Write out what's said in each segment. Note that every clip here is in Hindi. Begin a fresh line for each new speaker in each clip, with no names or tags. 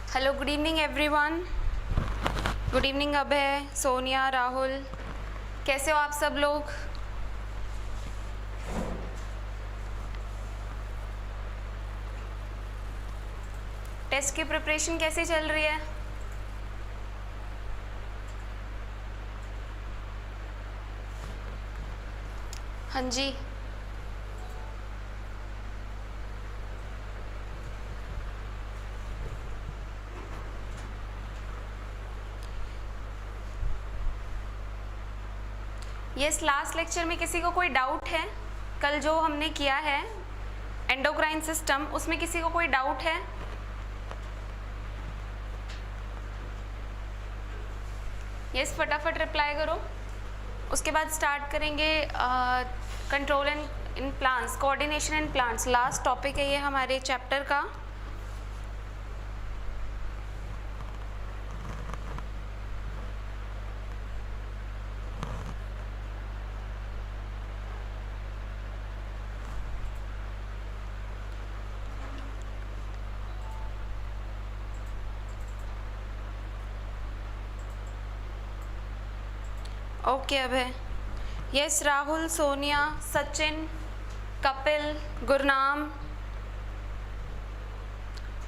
Hello, good evening everyone. Good evening Abhay, Sonia, Rahul, कैसे हो आप सब लोग? टेस्ट की प्रिपरेशन कैसी चल रही है? हाँ जी, यस। लास्ट लेक्चर में किसी को कोई डाउट है? कल जो हमने किया है एंडोक्राइन सिस्टम, उसमें किसी को कोई डाउट है? यस, फटाफट रिप्लाई करो। उसके बाद स्टार्ट करेंगे control and in plants, coordination in plants. Last topic है ये हमारे चैप्टर का। ओके अभय। यस, राहुल, सोनिया, सचिन, कपिल, गुरनाम,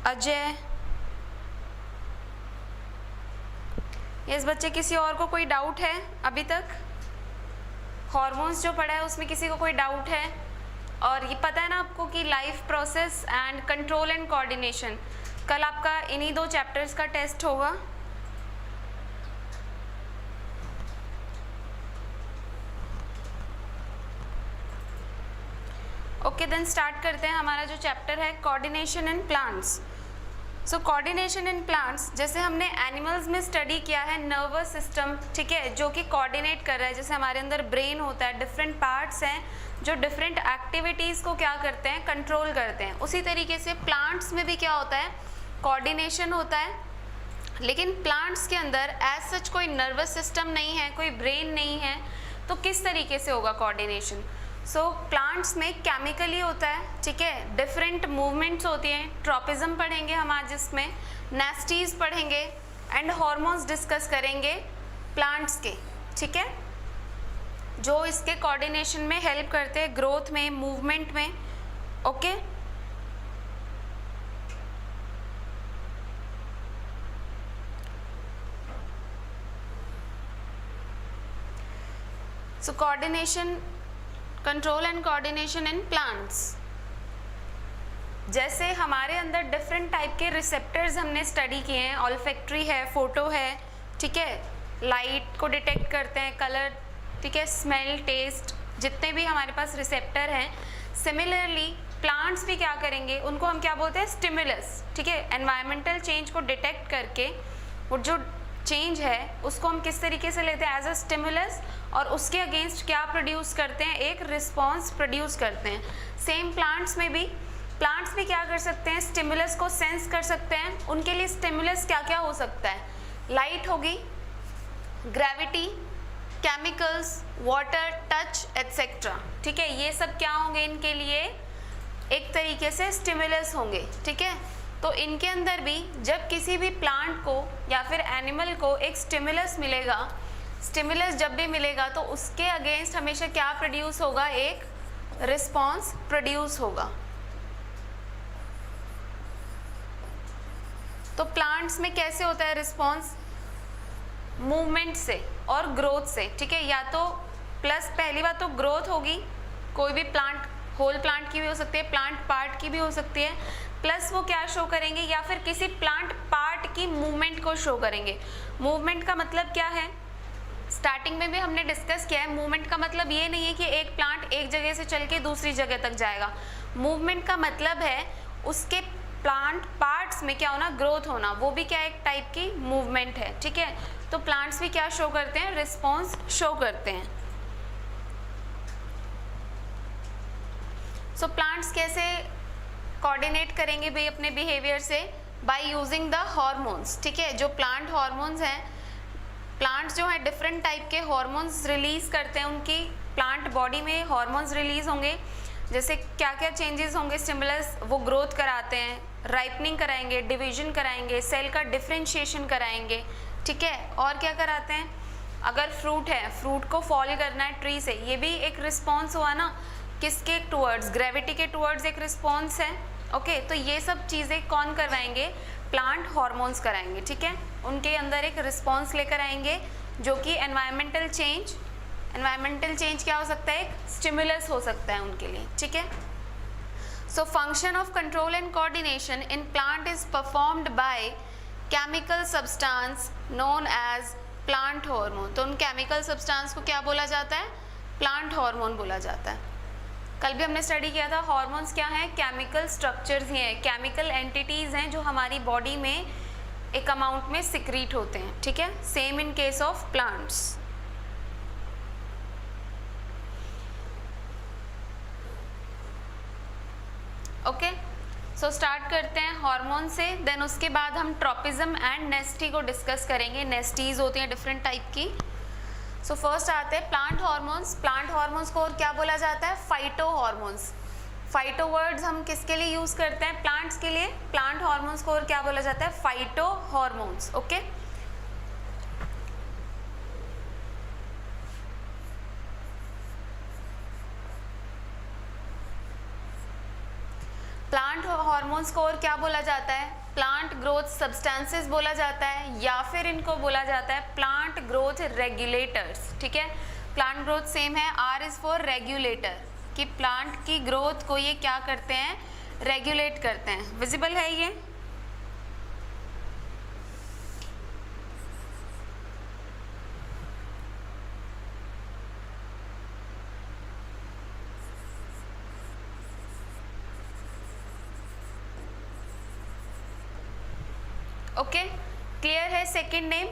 अजय। यस बच्चे, किसी और को कोई डाउट है अभी तक? हॉर्मोन्स जो पढ़ा है उसमें किसी को कोई डाउट है? और ये पता है ना आपको कि life process and control and coordination, कल आपका इन्हीं दो चैप्टर्स का टेस्ट होगा। ओके, देन स्टार्ट करते हैं। हमारा जो चैप्टर है coordination in plants. So coordination in plants, जैसे हमने एनिमल्स में स्टडी किया है नर्वस सिस्टम, ठीक है, जो कि कोऑर्डिनेट कर रहा है। जैसे हमारे अंदर ब्रेन होता है, डिफरेंट पार्ट्स हैं जो डिफरेंट एक्टिविटीज़ को क्या करते हैं, कंट्रोल करते हैं। उसी तरीके से प्लांट्स में भी क्या होता है, कोऑर्डिनेशन होता है। लेकिन प्लांट्स के अंदर एज सच कोई नर्वस सिस्टम नहीं है, कोई ब्रेन नहीं है, तो किस तरीके से होगा कोऑर्डिनेशन? सो प्लांट्स में केमिकली होता है, ठीक है, डिफरेंट मूवमेंट्स होती हैं। ट्रॉपिज्म पढ़ेंगे हम आज, इसमें नेस्टीज पढ़ेंगे एंड हॉर्मोन्स डिस्कस करेंगे प्लांट्स के, ठीक है, जो इसके कोऑर्डिनेशन में हेल्प करते हैं, ग्रोथ में, मूवमेंट में। Okay, so coordination, control and coordination in plants. जैसे हमारे अंदर डिफरेंट टाइप के रिसेप्टर्स हमने स्टडी किए हैं, ऑल्फैक्टरी है, फोटो है, ठीक है, लाइट को डिटेक्ट करते हैं, कलर, ठीक है, स्मेल, टेस्ट, जितने भी हमारे पास रिसेप्टर हैं। सिमिलरली प्लांट्स भी क्या करेंगे, उनको हम क्या बोलते हैं, स्टिमुलस, ठीक है, एनवायरमेंटल चेंज को डिटेक्ट करके वो जो चेंज है उसको हम किस तरीके से लेते हैं, एज अ स्टिमुलस, और उसके अगेंस्ट क्या प्रोड्यूस करते हैं, एक रिस्पॉन्स प्रोड्यूस करते हैं। सेम प्लांट्स में भी, प्लांट्स भी क्या कर सकते हैं, स्टिमुलस को सेंस कर सकते हैं। उनके लिए स्टिमुलस क्या क्या हो सकता है, लाइट होगी, gravity, chemicals, water, touch, etcetera, ठीक है, ये सब क्या होंगे, इनके लिए एक तरीके से स्टिमुलस होंगे, ठीक है। तो इनके अंदर भी जब किसी भी प्लांट को या फिर एनिमल को एक स्टिमुलस मिलेगा, स्टिमुलस जब भी मिलेगा तो उसके अगेंस्ट हमेशा क्या प्रोड्यूस होगा, एक रिस्पॉन्स प्रोड्यूस होगा। तो प्लांट्स में कैसे होता है रिस्पॉन्स, मूवमेंट से और ग्रोथ से, ठीक है। या तो प्लस, पहली बात तो ग्रोथ होगी, कोई भी प्लांट, होल प्लांट की भी हो सकती है, प्लांट पार्ट की भी हो सकती है, प्लस वो क्या शो करेंगे, या फिर किसी प्लांट पार्ट की मूवमेंट को शो करेंगे। मूवमेंट का मतलब क्या है, स्टार्टिंग में भी हमने डिस्कस किया है। मूवमेंट का मतलब ये नहीं है कि एक प्लांट एक जगह से चल के दूसरी जगह तक जाएगा। मूवमेंट का मतलब है उसके प्लांट पार्ट्स में क्या होना, ग्रोथ होना, वो भी क्या एक टाइप की मूवमेंट है, ठीक है। तो प्लांट्स भी क्या शो करते हैं, रिस्पॉन्स शो करते हैं। सो प्लांट्स कैसे कोऑर्डिनेट करेंगे भाई अपने बिहेवियर से, बाय यूजिंग द हार्मोन्स, ठीक है। जो प्लांट हार्मोन्स हैं, प्लांट्स जो है डिफरेंट टाइप के हार्मोन्स रिलीज करते हैं, उनकी प्लांट बॉडी में हार्मोन्स रिलीज होंगे। जैसे क्या क्या चेंजेस होंगे, स्टिमुलस वो ग्रोथ कराते हैं, राइपनिंग कराएंगे, डिवीजन कराएंगे, सेल का डिफरेंशिएशन कराएंगे, ठीक है। और क्या कराते हैं, अगर फ्रूट है, फ्रूट को फॉल करना है ट्री से, ये भी एक रिस्पॉन्स हुआ ना, किसके टूवर्ड्स, ग्रेविटी के टूवर्ड्स एक रिस्पॉन्स है, ओके। तो ये सब चीज़ें कौन करवाएंगे, प्लांट हार्मोन्स कराएंगे, ठीक है। उनके अंदर एक रिस्पॉन्स लेकर आएंगे जो कि एनवायरमेंटल चेंज क्या हो सकता है, एक स्टिमुलस हो सकता है उनके लिए, ठीक है। So function of control and coordination in plant is performed by chemical substance known as plant hormone. तो उन केमिकल सब्सटेंस को क्या बोला जाता है, प्लांट हार्मोन बोला जाता है। कल भी हमने स्टडी किया था, हार्मोन्स क्या हैं, केमिकल स्ट्रक्चर्स ही हैं, केमिकल एंटिटीज़ हैं जो हमारी बॉडी में एक अमाउंट में सिक्रीट होते हैं, ठीक है। Same in case of plants. Okay, so start करते हैं हार्मोन से, देन उसके बाद हम ट्रॉपिज्म एंड नेस्टी को डिस्कस करेंगे। नेस्टीज होती हैं डिफरेंट टाइप की। सो फर्स्ट आते हैं प्लांट हार्मोन्स। प्लांट हार्मोन्स को और क्या बोला जाता है, फाइटो हार्मोन्स। फाइटो वर्ड्स हम किसके लिए यूज करते हैं, प्लांट्स के लिए। प्लांट हार्मोन्स को और क्या बोला जाता है, phyto hormones, okay. Plant hormones को और क्या बोला जाता है, प्लांट ग्रोथ सब्सटेंसेस बोला जाता है, या फिर इनको बोला जाता है प्लांट ग्रोथ रेगुलेटर्स, ठीक है। प्लांट ग्रोथ सेम है, आर इज फॉर रेगुलेटर, कि प्लांट की ग्रोथ को ये क्या करते हैं, रेगुलेट करते हैं। विजिबल है ये, ओके, क्लियर है। Second name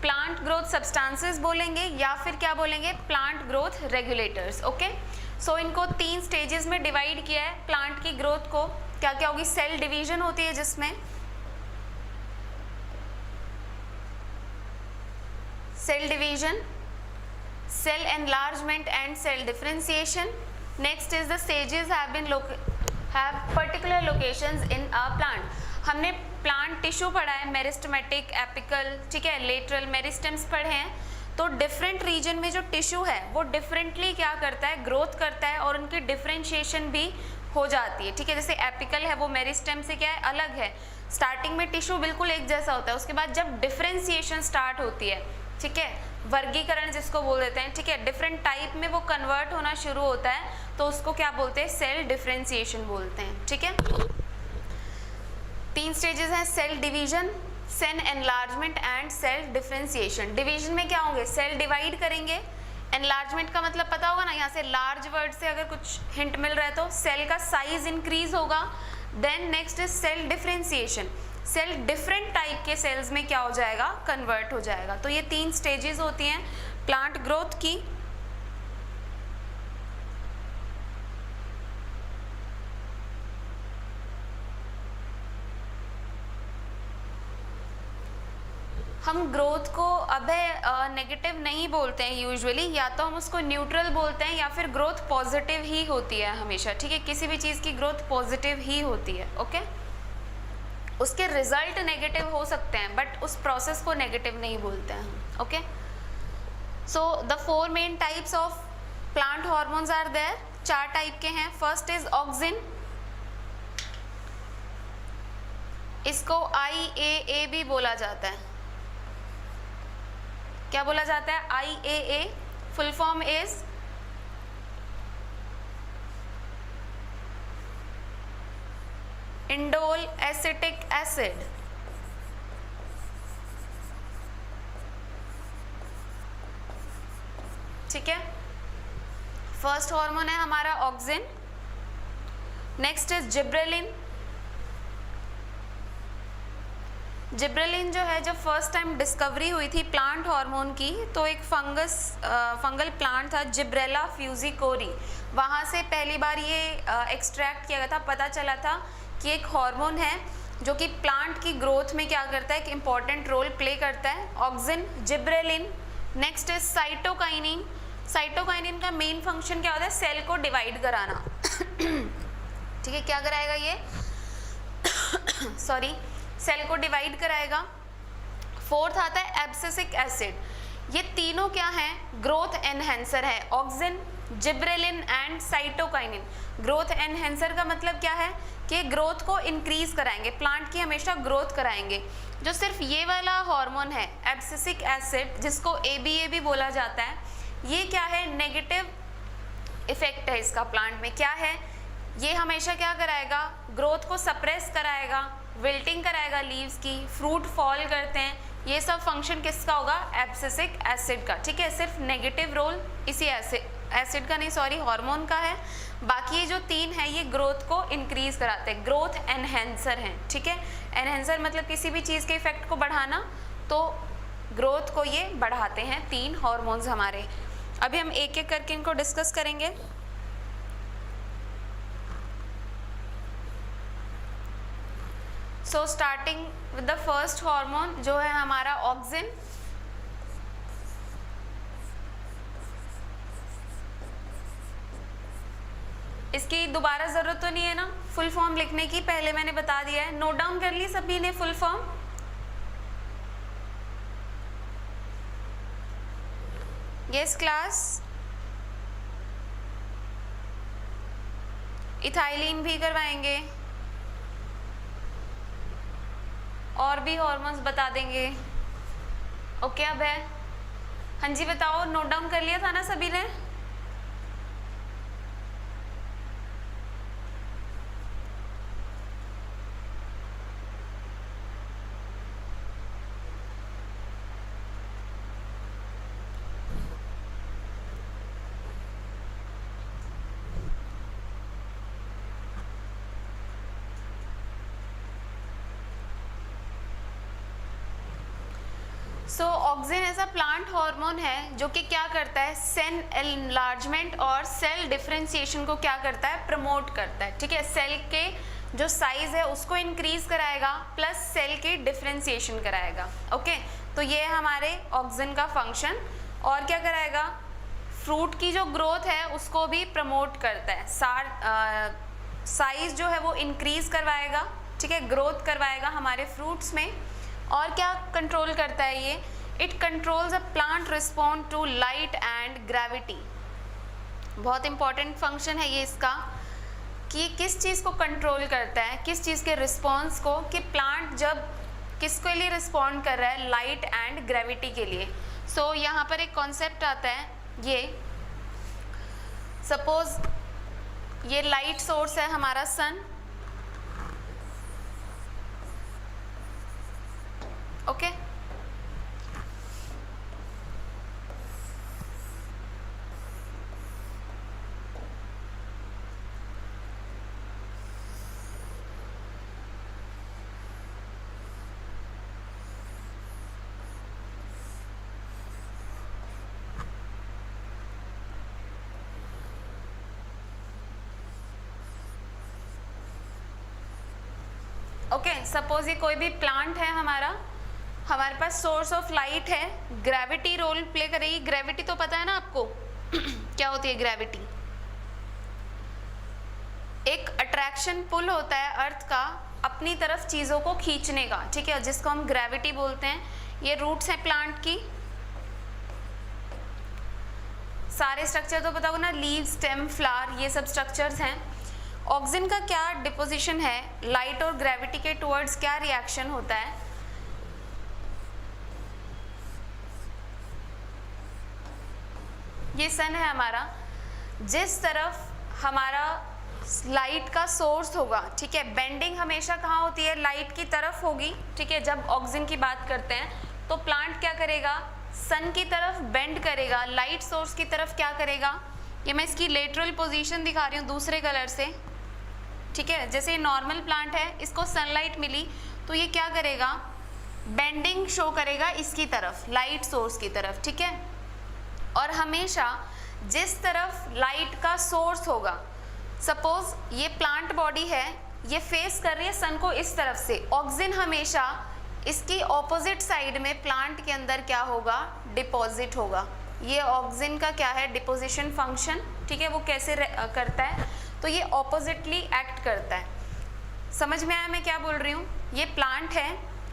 plant growth substances बोलेंगे, या फिर क्या बोलेंगे, प्लांट ग्रोथ रेगुलेटर्स, ओके। सो इनको 3 स्टेजेस में डिवाइड किया है प्लांट की ग्रोथ को। क्या क्या होगी, सेल डिवीजन होती है जिसमें cell division, cell enlargement and cell differentiation. Next is the stages have particular locations in a plant. हमने प्लांट टिश्यू पढ़ा है, मेरिस्टेमेटिक, एपिकल, ठीक है, लेटरल, मेरिस्टेम्स पढ़े हैं। तो डिफरेंट रीजन में जो टिश्यू है वो डिफरेंटली क्या करता है, ग्रोथ करता है, और उनकी डिफरेंशिएशन भी हो जाती है, ठीक है। जैसे एपिकल है वो मेरिस्टेम से क्या है, अलग है। स्टार्टिंग में टिश्यू बिल्कुल एक जैसा होता है, उसके बाद जब डिफरेंशिएशन स्टार्ट होती है, ठीक है, वर्गीकरण जिसको बोल देते हैं, ठीक है, डिफरेंट टाइप में वो कन्वर्ट होना शुरू होता है, तो उसको क्या बोलते हैं, सेल डिफरेंशिएशन बोलते हैं, ठीक है। 3 स्टेजेस हैं, cell division, cell enlargement and cell differentiation. Division में क्या होंगे, सेल डिवाइड करेंगे। एनलार्जमेंट का मतलब पता होगा ना, यहाँ से लार्ज वर्ड से अगर कुछ हिंट मिल रहा है तो सेल का साइज इंक्रीज होगा। Then next is cell differentiation, cell different type के सेल्स में क्या हो जाएगा, कन्वर्ट हो जाएगा। तो ये 3 स्टेजेस होती हैं प्लांट ग्रोथ की। हम ग्रोथ को अब नेगेटिव नहीं बोलते हैं यूजुअली, या तो हम उसको न्यूट्रल बोलते हैं, या फिर ग्रोथ पॉजिटिव ही होती है हमेशा, ठीक है। किसी भी चीज़ की ग्रोथ पॉजिटिव ही होती है, ओके। उसके रिजल्ट नेगेटिव हो सकते हैं, बट उस प्रोसेस को नेगेटिव नहीं बोलते हैं हम, okay. So the 4 main types of plant hormones are there. 4 type के हैं। फर्स्ट इज ऑक्सिन, इसको IAA भी बोला जाता है। क्या बोला जाता है, IAA, full form is indole acetic acid, ठीक है। फर्स्ट हार्मोन है हमारा auxin. Next is gibberellin. Gibberellin जो है, जब फर्स्ट टाइम डिस्कवरी हुई थी प्लांट हार्मोन की, तो एक फंगल प्लांट था जिब्रेला फ्यूजिकोरी, वहाँ से पहली बार ये एक्सट्रैक्ट किया गया था। पता चला था कि एक हार्मोन है जो कि प्लांट की ग्रोथ में क्या करता है, एक इम्पॉर्टेंट रोल प्ले करता है। Auxin, gibberellin. Next is cytokinin. Cytokinin का मेन फंक्शन क्या होता है, सेल को डिवाइड कराना ठीक है। क्या कराएगा ये सॉरी, सेल को डिवाइड कराएगा। फोर्थ आता है एब्सिसिक एसिड। ये तीनों क्या हैं? ग्रोथ एनहेंसर है, auxin, gibberellin and cytokinin. Growth enhancer का मतलब क्या है कि ग्रोथ को इंक्रीज कराएंगे, प्लांट की हमेशा ग्रोथ कराएंगे। जो सिर्फ ये वाला हार्मोन है एब्सिसिक एसिड, जिसको ABA भी बोला जाता है, ये क्या है? नेगेटिव इफेक्ट है इसका प्लांट में। क्या है? ये हमेशा क्या कराएगा? ग्रोथ को सप्रेस कराएगा, विल्टिंग कराएगा लीव्स की, फ्रूट फॉल करते हैं, ये सब फंक्शन किसका होगा? एब्सिसिक एसिड का। ठीक है, सिर्फ नेगेटिव रोल इसी एसिड का नहीं, सॉरी, हार्मोन का है। बाकी ये जो तीन है ये ग्रोथ को इंक्रीज कराते हैं, ग्रोथ एनहेंसर हैं। ठीक है, एनहेंसर मतलब किसी भी चीज़ के इफेक्ट को बढ़ाना, तो ग्रोथ को ये बढ़ाते हैं तीन हार्मोन्स हमारे। अभी हम एक एक करके इनको डिस्कस करेंगे। So starting with the first hormone जो है हमारा ऑक्सिन। इसकी दोबारा ज़रूरत तो नहीं है ना फुल फॉर्म लिखने की, पहले मैंने बता दिया है। नोट डाउन कर ली सभी ने full form? Yes class. Ethylene भी करवाएंगे और भी हार्मोन्स बता देंगे। ओके, अब है, हाँ जी बताओ, नोट डाउन कर लिया था ना सभी ने? सो ऑक्सिन ऐसा प्लांट हार्मोन है जो कि क्या करता है? सेल एनलार्जमेंट और सेल डिफरेंशिएशन को क्या करता है? प्रमोट करता है। ठीक है, सेल के जो साइज है उसको इंक्रीज कराएगा, प्लस सेल की डिफरेंशिएशन कराएगा। ओके, तो ये है हमारे ऑक्सिन का फंक्शन। और क्या कराएगा? फ्रूट की जो ग्रोथ है उसको भी प्रमोट करता है, साइज जो है वो इंक्रीज करवाएगा। ठीक है, ग्रोथ करवाएगा हमारे फ्रूट्स में। और क्या कंट्रोल करता है ये? It controls a plant respond to light and gravity. बहुत इंपॉर्टेंट फंक्शन है ये इसका, कि किस चीज़ को कंट्रोल करता है, किस चीज़ के रिस्पॉन्स को, कि प्लांट जब किसके लिए रिस्पॉन्ड कर रहा है? लाइट एंड ग्रेविटी के लिए। सो यहाँ पर एक कॉन्सेप्ट आता है, ये सपोज ये लाइट सोर्स है हमारा सन। ओके, ओके, सपोज ये कोई भी प्लांट है हमारे पास सोर्स ऑफ लाइट है, ग्रेविटी रोल प्ले करेगी। ग्रेविटी तो पता है ना आपको क्या होती है ग्रेविटी? एक अट्रैक्शन पुल होता है अर्थ का अपनी तरफ चीज़ों को खींचने का। ठीक है, जिसको हम ग्रेविटी बोलते हैं। ये रूट्स हैं प्लांट की, सारे स्ट्रक्चर तो पता हो ना, लीव, स्टेम, फ्लावर, ये सब स्ट्रक्चर्स हैं। ऑक्सिन का क्या डिपोजिशन है? लाइट और ग्रेविटी के टुवर्ड्स क्या रिएक्शन होता है? ये सन है हमारा, जिस तरफ हमारा लाइट का सोर्स होगा, ठीक है, बेंडिंग हमेशा कहाँ होती है? लाइट की तरफ होगी। ठीक है, जब ऑक्सिन की बात करते हैं तो प्लांट क्या करेगा? सन की तरफ बेंड करेगा, लाइट सोर्स की तरफ क्या करेगा? ये मैं इसकी लेटरल पोजीशन दिखा रही हूँ दूसरे कलर से। ठीक है, जैसे ये नॉर्मल प्लांट है, इसको सनलाइट मिली तो ये क्या करेगा? बेंडिंग शो करेगा इसकी तरफ, लाइट सोर्स की तरफ। ठीक है, और हमेशा जिस तरफ लाइट का सोर्स होगा, सपोज ये प्लांट बॉडी है, ये फेस कर रही है सन को इस तरफ से, ऑक्सिन हमेशा इसकी ऑपोजिट साइड में प्लांट के अंदर क्या होगा? डिपॉजिट होगा। ये ऑक्सिन का क्या है? Deposition function. ठीक है, वो कैसे करता है? तो ये ऑपोजिटली एक्ट करता है। समझ में आया मैं क्या बोल रही हूँ? ये प्लांट है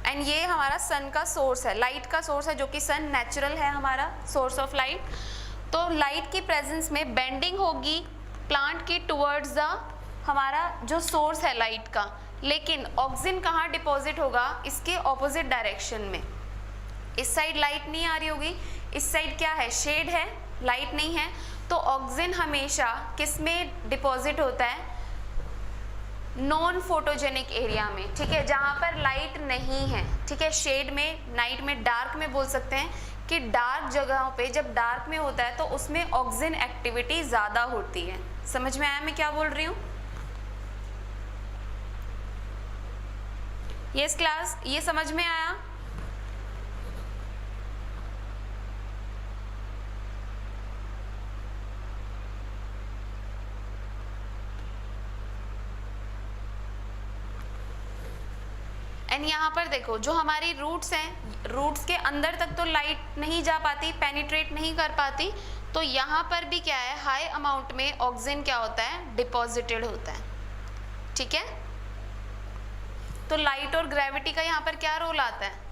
एंड ये हमारा सन का सोर्स है, लाइट का सोर्स है, जो कि सन नेचुरल है हमारा सोर्स ऑफ लाइट। तो लाइट की प्रेजेंस में बेंडिंग होगी प्लांट की टुवर्ड्स द हमारा जो सोर्स है लाइट का, लेकिन ऑक्सीजन कहाँ डिपॉजिट होगा? इसके ऑपोजिट डायरेक्शन में। इस साइड लाइट नहीं आ रही होगी, इस साइड क्या है? शेड है, लाइट नहीं है। तो ऑक्सीजन हमेशा किस में डिपॉजिट होता है? नॉन फोटोजेनिक एरिया में, ठीक है, जहाँ पर लाइट नहीं है, ठीक है, शेड में, नाइट में, डार्क में बोल सकते हैं कि डार्क जगहों पे जब डार्क में होता है तो उसमें ऑक्सीजन एक्टिविटी ज़्यादा होती है। समझ में आया मैं क्या बोल रही हूँ? यस क्लास, ये समझ में आया? एंड यहाँ पर देखो जो हमारी रूट्स हैं, रूट्स के अंदर तक तो लाइट नहीं जा पाती, पेनिट्रेट नहीं कर पाती, तो यहाँ पर भी क्या है? हाई अमाउंट में ऑक्सीजन क्या होता है? डिपॉजिटेड होता है, ठीक है। तो लाइट और ग्रेविटी का यहाँ पर क्या रोल आता है?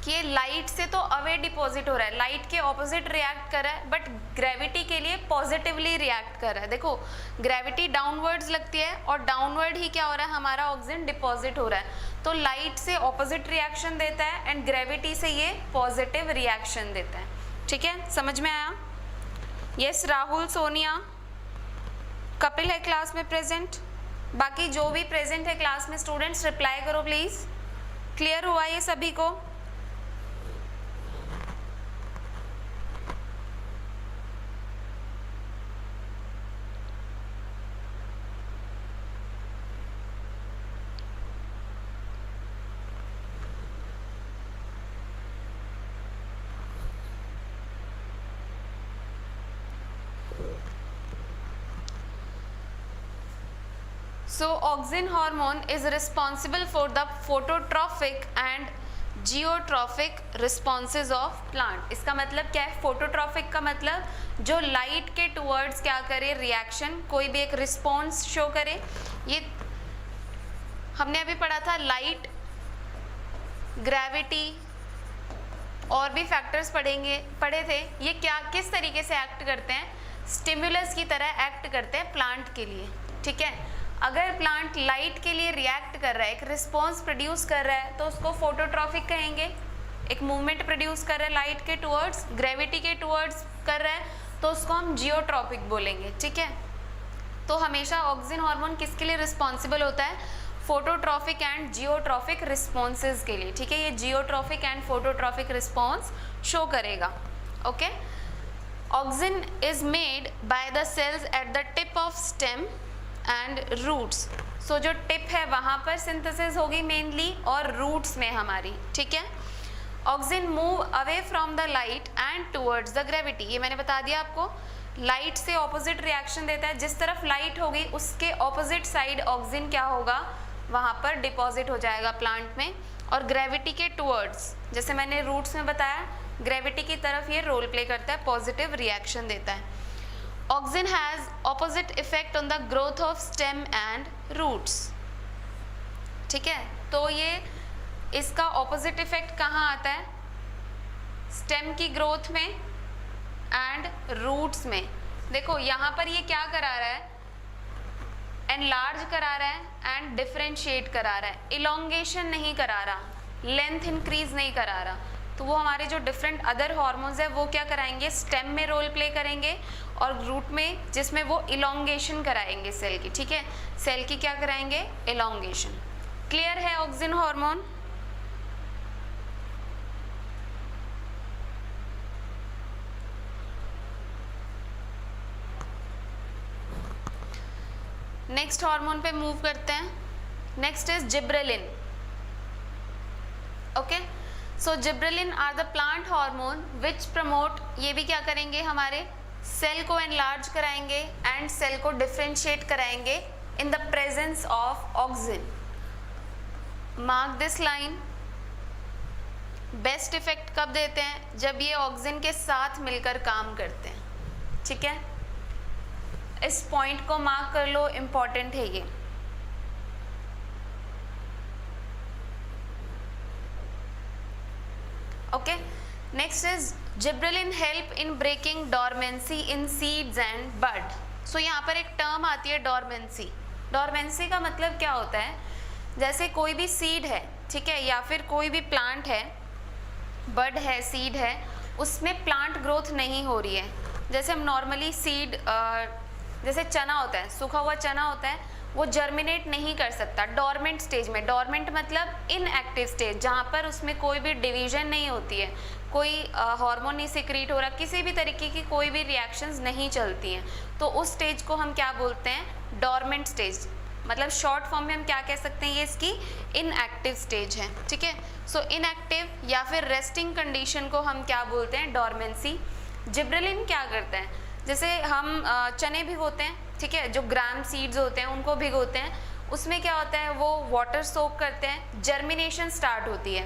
कि ये लाइट से तो अवे डिपॉजिट हो रहा है, लाइट के ऑपोजिट रिएक्ट कर रहा है, बट ग्रेविटी के लिए पॉजिटिवली रिएक्ट कर रहा है। देखो ग्रेविटी डाउनवर्ड्स लगती है और डाउनवर्ड ही क्या हो रहा है? हमारा ऑक्सीजन डिपॉजिट हो रहा है। तो लाइट से ऑपोजिट रिएक्शन देता है एंड ग्रेविटी से ये पॉजिटिव रिएक्शन देता है, ठीक है। समझ में आया? यस राहुल, सोनिया, कपिल है क्लास में प्रेजेंट? बाकी जो भी प्रेजेंट है क्लास में स्टूडेंट्स रिप्लाई करो प्लीज। क्लियर हुआ ये सभी को? So auxin hormone is responsible for the phototrophic and geotropic responses of plant. इसका मतलब क्या है? फोटोट्रॉफिक का मतलब जो लाइट के टुवर्ड्स क्या करे? रिएक्शन, कोई भी एक रिस्पॉन्स शो करे। ये हमने अभी पढ़ा था, लाइट, ग्रेविटी और भी फैक्टर्स पढ़े थे। ये क्या किस तरीके से एक्ट करते हैं? स्टिमुलस की तरह एक्ट करते हैं प्लांट के लिए, ठीक है। अगर प्लांट लाइट के लिए रिएक्ट कर रहा है, एक रिस्पॉन्स प्रोड्यूस कर रहा है, तो उसको फोटोट्रॉफिक कहेंगे। एक मूवमेंट प्रोड्यूस कर रहा है लाइट के टुवर्ड्स, ग्रेविटी के टुवर्ड्स कर रहा है, तो उसको हम जियोट्रॉपिक बोलेंगे, ठीक है। तो हमेशा ऑक्सीजन हार्मोन किसके लिए रिस्पॉन्सिबल होता है? फोटोट्रॉफिक एंड जियोट्रॉफिक रिस्पॉन्सेज के लिए, ठीक है। ये geotrophic and phototrophic response show करेगा, okay. Oxygen is made by the cells at the tip of stem and roots. So जो टिप है वहाँ पर सिंथेसिस होगी मेनली, और रूट्स में हमारी, ठीक है। Oxygen move away from the light and towards the gravity. ये मैंने बता दिया आपको, लाइट से ऑपोजिट रिएक्शन देता है। जिस तरफ लाइट होगी उसके ऑपोजिट साइड ऑक्सीजन क्या होगा? वहाँ पर डिपॉजिट हो जाएगा प्लांट में। और ग्रेविटी के टुवर्ड्स, जैसे मैंने रूट्स में बताया, ग्रेविटी की तरफ ये रोल प्ले करता है, पॉजिटिव रिएक्शन देता है। Auxin has opposite effect on the growth of stem and roots, ठीक है। तो ये इसका ऑपोजिट इफेक्ट कहाँ आता है? स्टेम की ग्रोथ में एंड रूट्स में। देखो यहाँ पर ये क्या करा रहा है? एनलार्ज करा रहा है एंड डिफरेंशिएट करा रहा है, इलोंगेशन नहीं करा रहा, लेंथ इंक्रीज नहीं करा रहा। तो वो हमारे जो डिफरेंट अदर हार्मोन्स है वो क्या कराएंगे? स्टेम में रोल प्ले करेंगे और रूट में, जिसमें वो इलोंगेशन कराएंगे सेल की, ठीक है। सेल की क्या कराएंगे? इलोंगेशन। क्लियर है ऑक्सीजन हार्मोन? नेक्स्ट हार्मोन पे मूव करते हैं। Next is gibberellin, okay. So gibberellin are the plant hormone which promote, ये भी क्या करेंगे? हमारे सेल को एनलार्ज कराएंगे एंड सेल को डिफरेंशिएट कराएंगे in the presence of oxygen. Mark this line. Best effect कब देते हैं? जब ये ऑक्सीजन के साथ मिलकर काम करते हैं, ठीक है, इस पॉइंट को मार्क कर लो, इम्पॉर्टेंट है ये। Okay, next is gibberellin help in breaking dormancy in seeds and bud. So यहाँ पर एक टर्म आती है डॉर्मेंसी। डॉर्मेंसी का मतलब क्या होता है, जैसे कोई भी सीड है, ठीक है, या फिर कोई भी प्लांट है, बड है, सीड है, उसमें प्लांट ग्रोथ नहीं हो रही है। जैसे हम नॉर्मली सीड, जैसे चना होता है, सूखा हुआ चना होता है, वो जर्मिनेट नहीं कर सकता डॉर्मेंट स्टेज में। डॉर्मेंट मतलब इनएक्टिव स्टेज, जहाँ पर उसमें कोई भी डिवीजन नहीं होती है, कोई हार्मोन नहीं सिक्रीट हो रहा, किसी भी तरीके की कोई भी रिएक्शंस नहीं चलती हैं, तो उस स्टेज को हम क्या बोलते हैं, डॉर्मेंट स्टेज। मतलब शॉर्ट फॉर्म में हम क्या कह सकते हैं, ये इसकी इनएक्टिव स्टेज है, ठीक है। सो इनएक्टिव या फिर रेस्टिंग कंडीशन को हम क्या बोलते हैं, डॉर्मेंसी। जिब्रेलिन क्या करता है, जैसे हम चने भिगोते हैं, ठीक है, जो ग्राम सीड्स होते हैं उनको भिगोते हैं, उसमें क्या होता है, वो वाटर सोक करते हैं, जर्मिनेशन स्टार्ट होती है।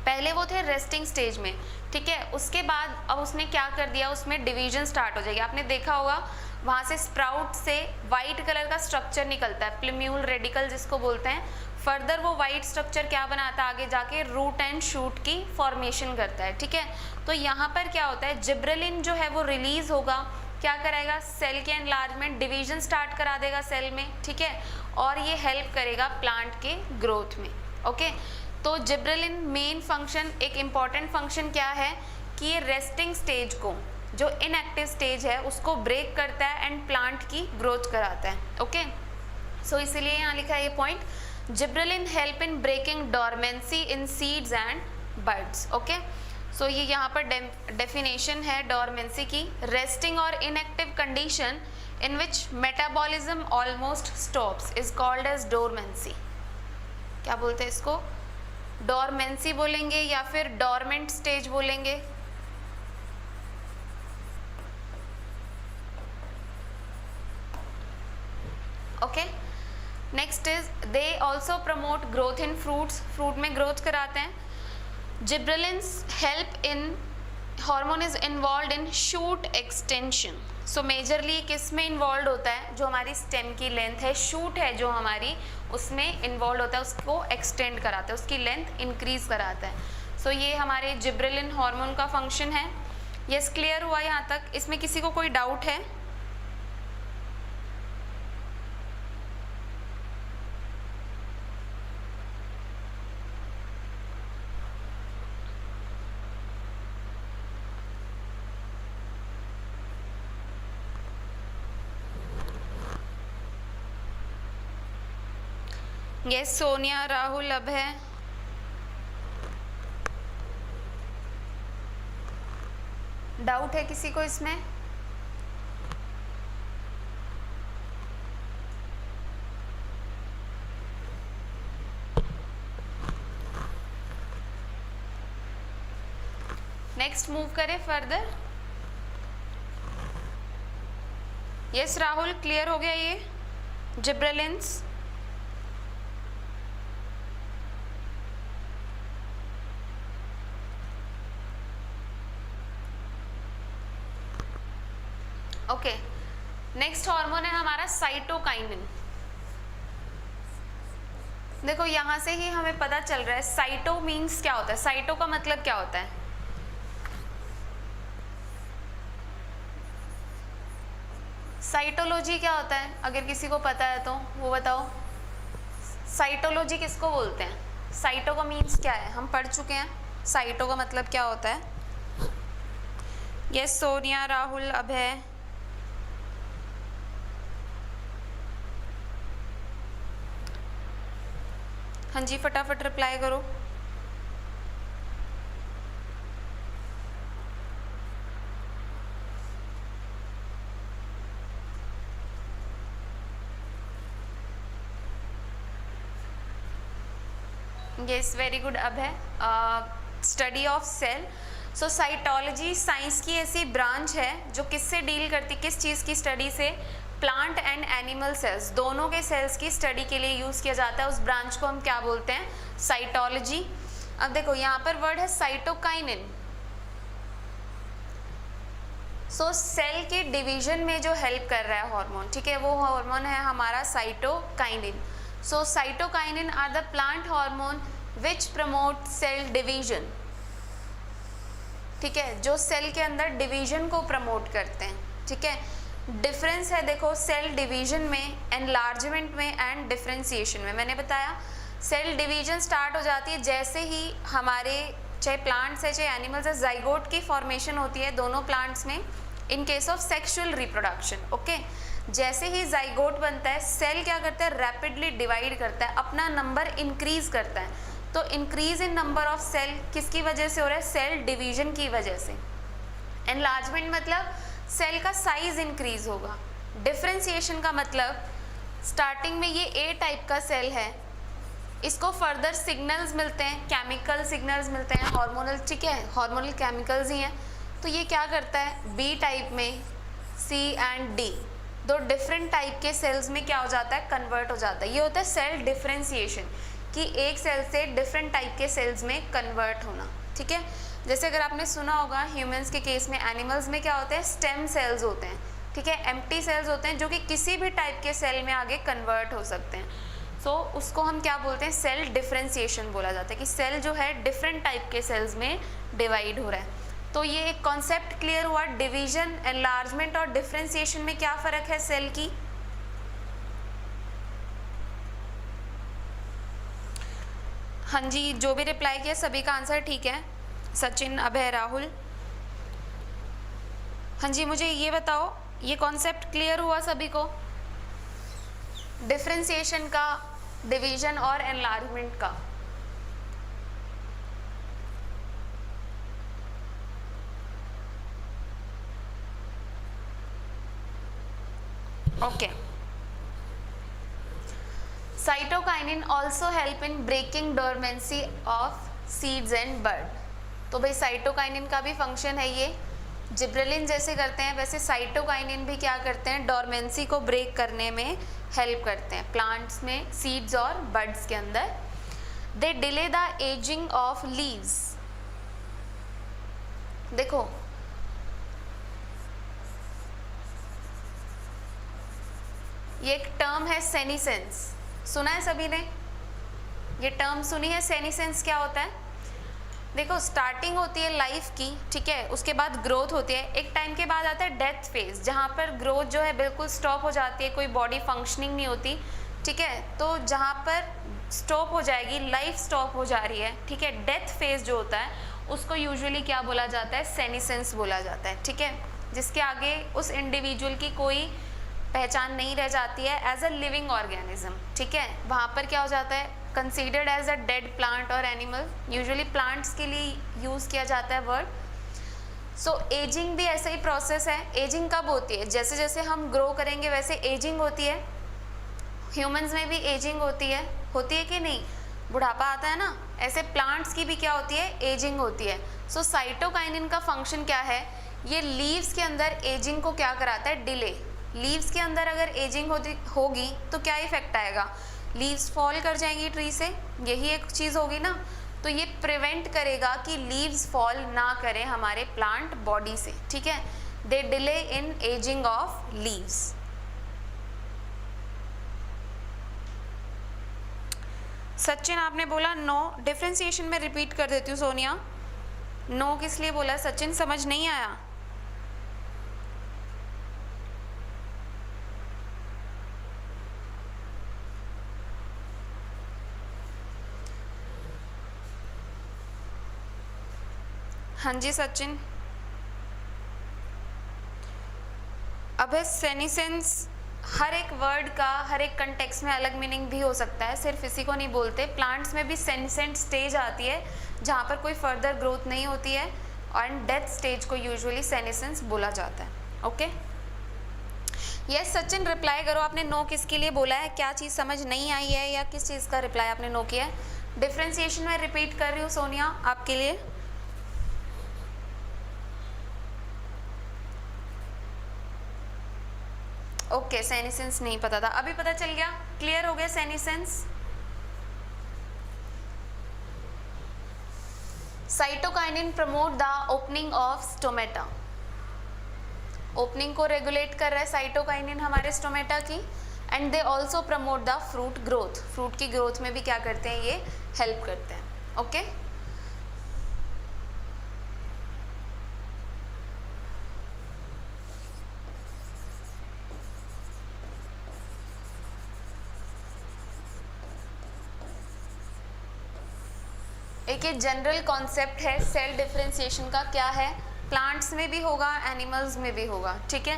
पहले वो थे रेस्टिंग स्टेज में, ठीक है, उसके बाद अब उसने क्या कर दिया, उसमें डिवीजन स्टार्ट हो जाएगी। आपने देखा होगा वहाँ से स्प्राउट से वाइट कलर का स्ट्रक्चर निकलता है, प्लूम्यूल रेडिकल जिसको बोलते हैं। फर्दर वो वाइट स्ट्रक्चर क्या बनाता है, आगे जाके रूट एंड शूट की फॉर्मेशन करता है, ठीक है। तो यहाँ पर क्या होता है, जिब्रेलिन जो है वो रिलीज होगा, क्या कराएगा, सेल के एनलार्जमेंट, डिवीजन स्टार्ट करा देगा सेल में, ठीक है, और ये हेल्प करेगा प्लांट के ग्रोथ में। ओके, तो जिब्रेलिन मेन फंक्शन, एक इम्पॉर्टेंट फंक्शन क्या है कि ये रेस्टिंग स्टेज को, जो इनएक्टिव स्टेज है, उसको ब्रेक करता है एंड प्लांट की ग्रोथ कराता है। ओके, सो इसीलिए यहाँ लिखा है ये point, gibberellin help in breaking dormancy in seeds and buds. Okay, so ये यहाँ पर डेफिनेशन है डॉर्मेंसी की, रेस्टिंग और inactive condition in which metabolism almost stops is called as dormancy. क्या बोलते हैं इसको, डॉर्मेंसी बोलेंगे या फिर डॉर्मेंट स्टेज बोलेंगे। Okay, next is they also promote growth in fruits, fruit में ग्रोथ कराते हैं। Gibberellins help in, hormone is involve in shoot extension. So majorly किस में इन्वॉल्व होता है, जो हमारी स्टेम की लेंथ है, शूट है जो हमारी, उसमें इन्वॉल्व होता है, उसको एक्सटेंड कराता है, उसकी लेंथ इंक्रीज कराता है। सो ये हमारे जिब्रेलिन हार्मोन का फंक्शन है। यस, क्लियर हुआ यहाँ तक, इसमें किसी को कोई डाउट है? यस, सोनिया, राहुल, अभय, डाउट है किसी को इसमें? नेक्स्ट मूव करें फर्दर। यस राहुल, क्लियर हो गया ये जिब्रेलिन्स? ओके, नेक्स्ट हार्मोन है हमारा साइटोकाइनिन। देखो यहाँ से ही हमें पता चल रहा है साइटो मीन्स क्या होता है, साइटो का मतलब क्या होता है। साइटोलॉजी क्या होता है, अगर किसी को पता है तो वो बताओ। साइटोलॉजी किसको बोलते हैं, साइटो का मीन्स क्या है, हम पढ़ चुके हैं साइटो का मतलब क्या होता है। यस, सोनिया, राहुल, अभय, हाँ जी, फटाफट रिप्लाई करो। Yes, very good Abhay. Study of cell. So cytology science की ऐसी ब्रांच है जो किससे डील करती, किस चीज़ की स्टडी से, प्लांट एंड एनिमल सेल्स, दोनों के सेल्स की स्टडी के लिए यूज़ किया जाता है। उस ब्रांच को हम क्या बोलते हैं, साइटोलॉजी। अब देखो यहाँ पर वर्ड है साइटोकाइनिन। सो सेल के डिवीजन में जो हेल्प कर रहा है हार्मोन, ठीक है, वो हार्मोन है हमारा cytokinin. So cytokinin are the plant hormone which promote cell division, ठीक है, जो सेल के अंदर डिवीजन को प्रमोट करते हैं. ठीक है, डिफरेंस है देखो सेल डिवीजन में, एनलार्जमेंट में एंड डिफरेंशिएशन में. मैंने बताया सेल डिवीजन स्टार्ट हो जाती है जैसे ही हमारे चाहे प्लांट्स है चाहे एनिमल्स है, जाइगोट की फॉर्मेशन होती है दोनों प्लांट्स में इन case of sexual reproduction. Okay, जैसे ही जाइगोट बनता है सेल क्या करता है, रैपिडली डिवाइड करता है, अपना नंबर इंक्रीज करता है. तो increase in number of cell किसकी वजह से हो रहा है, सेल डिवीजन की वजह से. एनलार्जमेंट मतलब सेल का साइज इंक्रीज होगा. डिफरेंशिएशन का मतलब स्टार्टिंग में ये ए टाइप का सेल है, इसको फर्दर सिग्नल्स मिलते हैं, केमिकल सिग्नल्स मिलते हैं हार्मोनल, ठीक है, हार्मोनल केमिकल्स ही हैं. तो ये क्या करता है, बी टाइप में सी एंड डी दो डिफरेंट टाइप के सेल्स में क्या हो जाता है, कन्वर्ट हो जाता है. ये होता है सेल डिफरेंशिएशन, कि एक सेल से डिफरेंट टाइप के सेल्स में कन्वर्ट होना. ठीक है, जैसे अगर आपने सुना होगा ह्यूमंस के केस में, एनिमल्स में क्या होते हैं, स्टेम सेल्स होते हैं. ठीक है, एम्प्टी सेल्स होते हैं जो कि किसी भी टाइप के सेल में आगे कन्वर्ट हो सकते हैं. सो उसको हम क्या बोलते हैं, सेल डिफरेंशिएशन बोला जाता है, कि सेल जो है डिफरेंट टाइप के सेल्स में डिवाइड हो रहा है. तो ये एक कॉन्सेप्ट क्लियर हुआ, डिवीजन, एनलार्जमेंट और डिफरेंशिएशन में क्या फ़र्क है सेल की. हाँ जी, जो भी रिप्लाई किया सभी का आंसर ठीक है. सचिन, अभय, राहुल. हाँ जी, मुझे ये बताओ, ये कॉन्सेप्ट क्लियर हुआ सभी को, डिफरेंशिएशन का, डिवीजन और एनलार्जमेंट का. Okay. Cytokinin also help in breaking dormancy of seeds and bird. तो भाई साइटोकाइनिन का भी फंक्शन है ये, जिब्रेलिन जैसे करते हैं वैसे साइटोकाइनिन भी क्या करते हैं, डोरमेंसी को ब्रेक करने में हेल्प करते हैं प्लांट्स में, सीड्स और बर्ड्स के अंदर. They delay the ageing of leaves. देखो ये एक टर्म है सेनिसेंस, सुना है सभी ने, ये टर्म सुनी है. सेनिसेंस क्या होता है, देखो स्टार्टिंग होती है लाइफ की, ठीक है, उसके बाद ग्रोथ होती है, एक टाइम के बाद आता है डेथ फेज, जहाँ पर ग्रोथ जो है बिल्कुल स्टॉप हो जाती है, कोई बॉडी फंक्शनिंग नहीं होती. ठीक है, तो जहाँ पर स्टॉप हो जाएगी, लाइफ स्टॉप हो जा रही है, ठीक है, डेथ फेज जो होता है उसको यूजुअली क्या बोला जाता है, सेनिसेंस बोला जाता है. ठीक है, जिसके आगे उस इंडिविजुअल की कोई पहचान नहीं रह जाती है एज अ लिविंग ऑर्गेनिज्म. ठीक है, वहाँ पर क्या हो जाता है, considered as a dead plant और एनिमल. यूजुअली प्लांट्स के लिए यूज़ किया जाता है वर्ड. सो एजिंग भी ऐसा ही प्रोसेस है. एजिंग कब होती है, जैसे जैसे हम ग्रो करेंगे वैसे एजिंग होती है. ह्यूमंस में भी एजिंग होती है कि नहीं, बुढ़ापा आता है ना, ऐसे प्लांट्स की भी क्या होती है, एजिंग होती है. सो साइटोकाइनिन का फंक्शन क्या है, ये लीव्स के अंदर एजिंग को क्या कराता है, डिले. लीव्स के अंदर अगर एजिंग होगी तो क्या इफेक्ट आएगा, लीव्स फॉल कर जाएंगी ट्री से, यही एक चीज़ होगी ना. तो ये प्रिवेंट करेगा कि लीव्स फॉल ना करें हमारे प्लांट बॉडी से. ठीक है, they delay in ageing of leaves. Sachin आपने बोला नो, डिफरेंशिएशन में रिपीट कर देती हूँ सोनिया. नो किस लिए बोला सचिन, समझ नहीं आया. हाँ जी सचिन. अब सेनिसेंस हर एक वर्ड का हर एक कंटेक्स्ट में अलग मीनिंग भी हो सकता है, सिर्फ इसी को नहीं बोलते. प्लांट्स में भी सेनिसेंट स्टेज आती है जहाँ पर कोई फर्दर ग्रोथ नहीं होती है, और डेथ स्टेज को यूजुअली सेनिसेंस बोला जाता है. ओके, यस सचिन रिप्लाई करो, आपने नो किसके लिए बोला है, क्या चीज़ समझ नहीं आई है या किस चीज़ का रिप्लाई आपने नो किया है. डिफ्रेंसिएशन में रिपीट कर रही हूँ सोनिया आपके लिए. ओके, सेनिसेंस नहीं पता था, अभी पता चल गया, क्लियर हो गया senescence. Cytokinin promote the opening of stomata. Opening को रेगुलेट कर रहा है साइटोकाइनिन हमारे स्टोमेटा की, and they also promote the fruit growth, fruit की ग्रोथ में भी क्या करते हैं, ये हेल्प करते हैं। ओके एक ये जनरल कॉन्सेप्ट है सेल डिफरेंशिएशन का, क्या है, प्लांट्स में भी होगा एनिमल्स में भी होगा, ठीक है।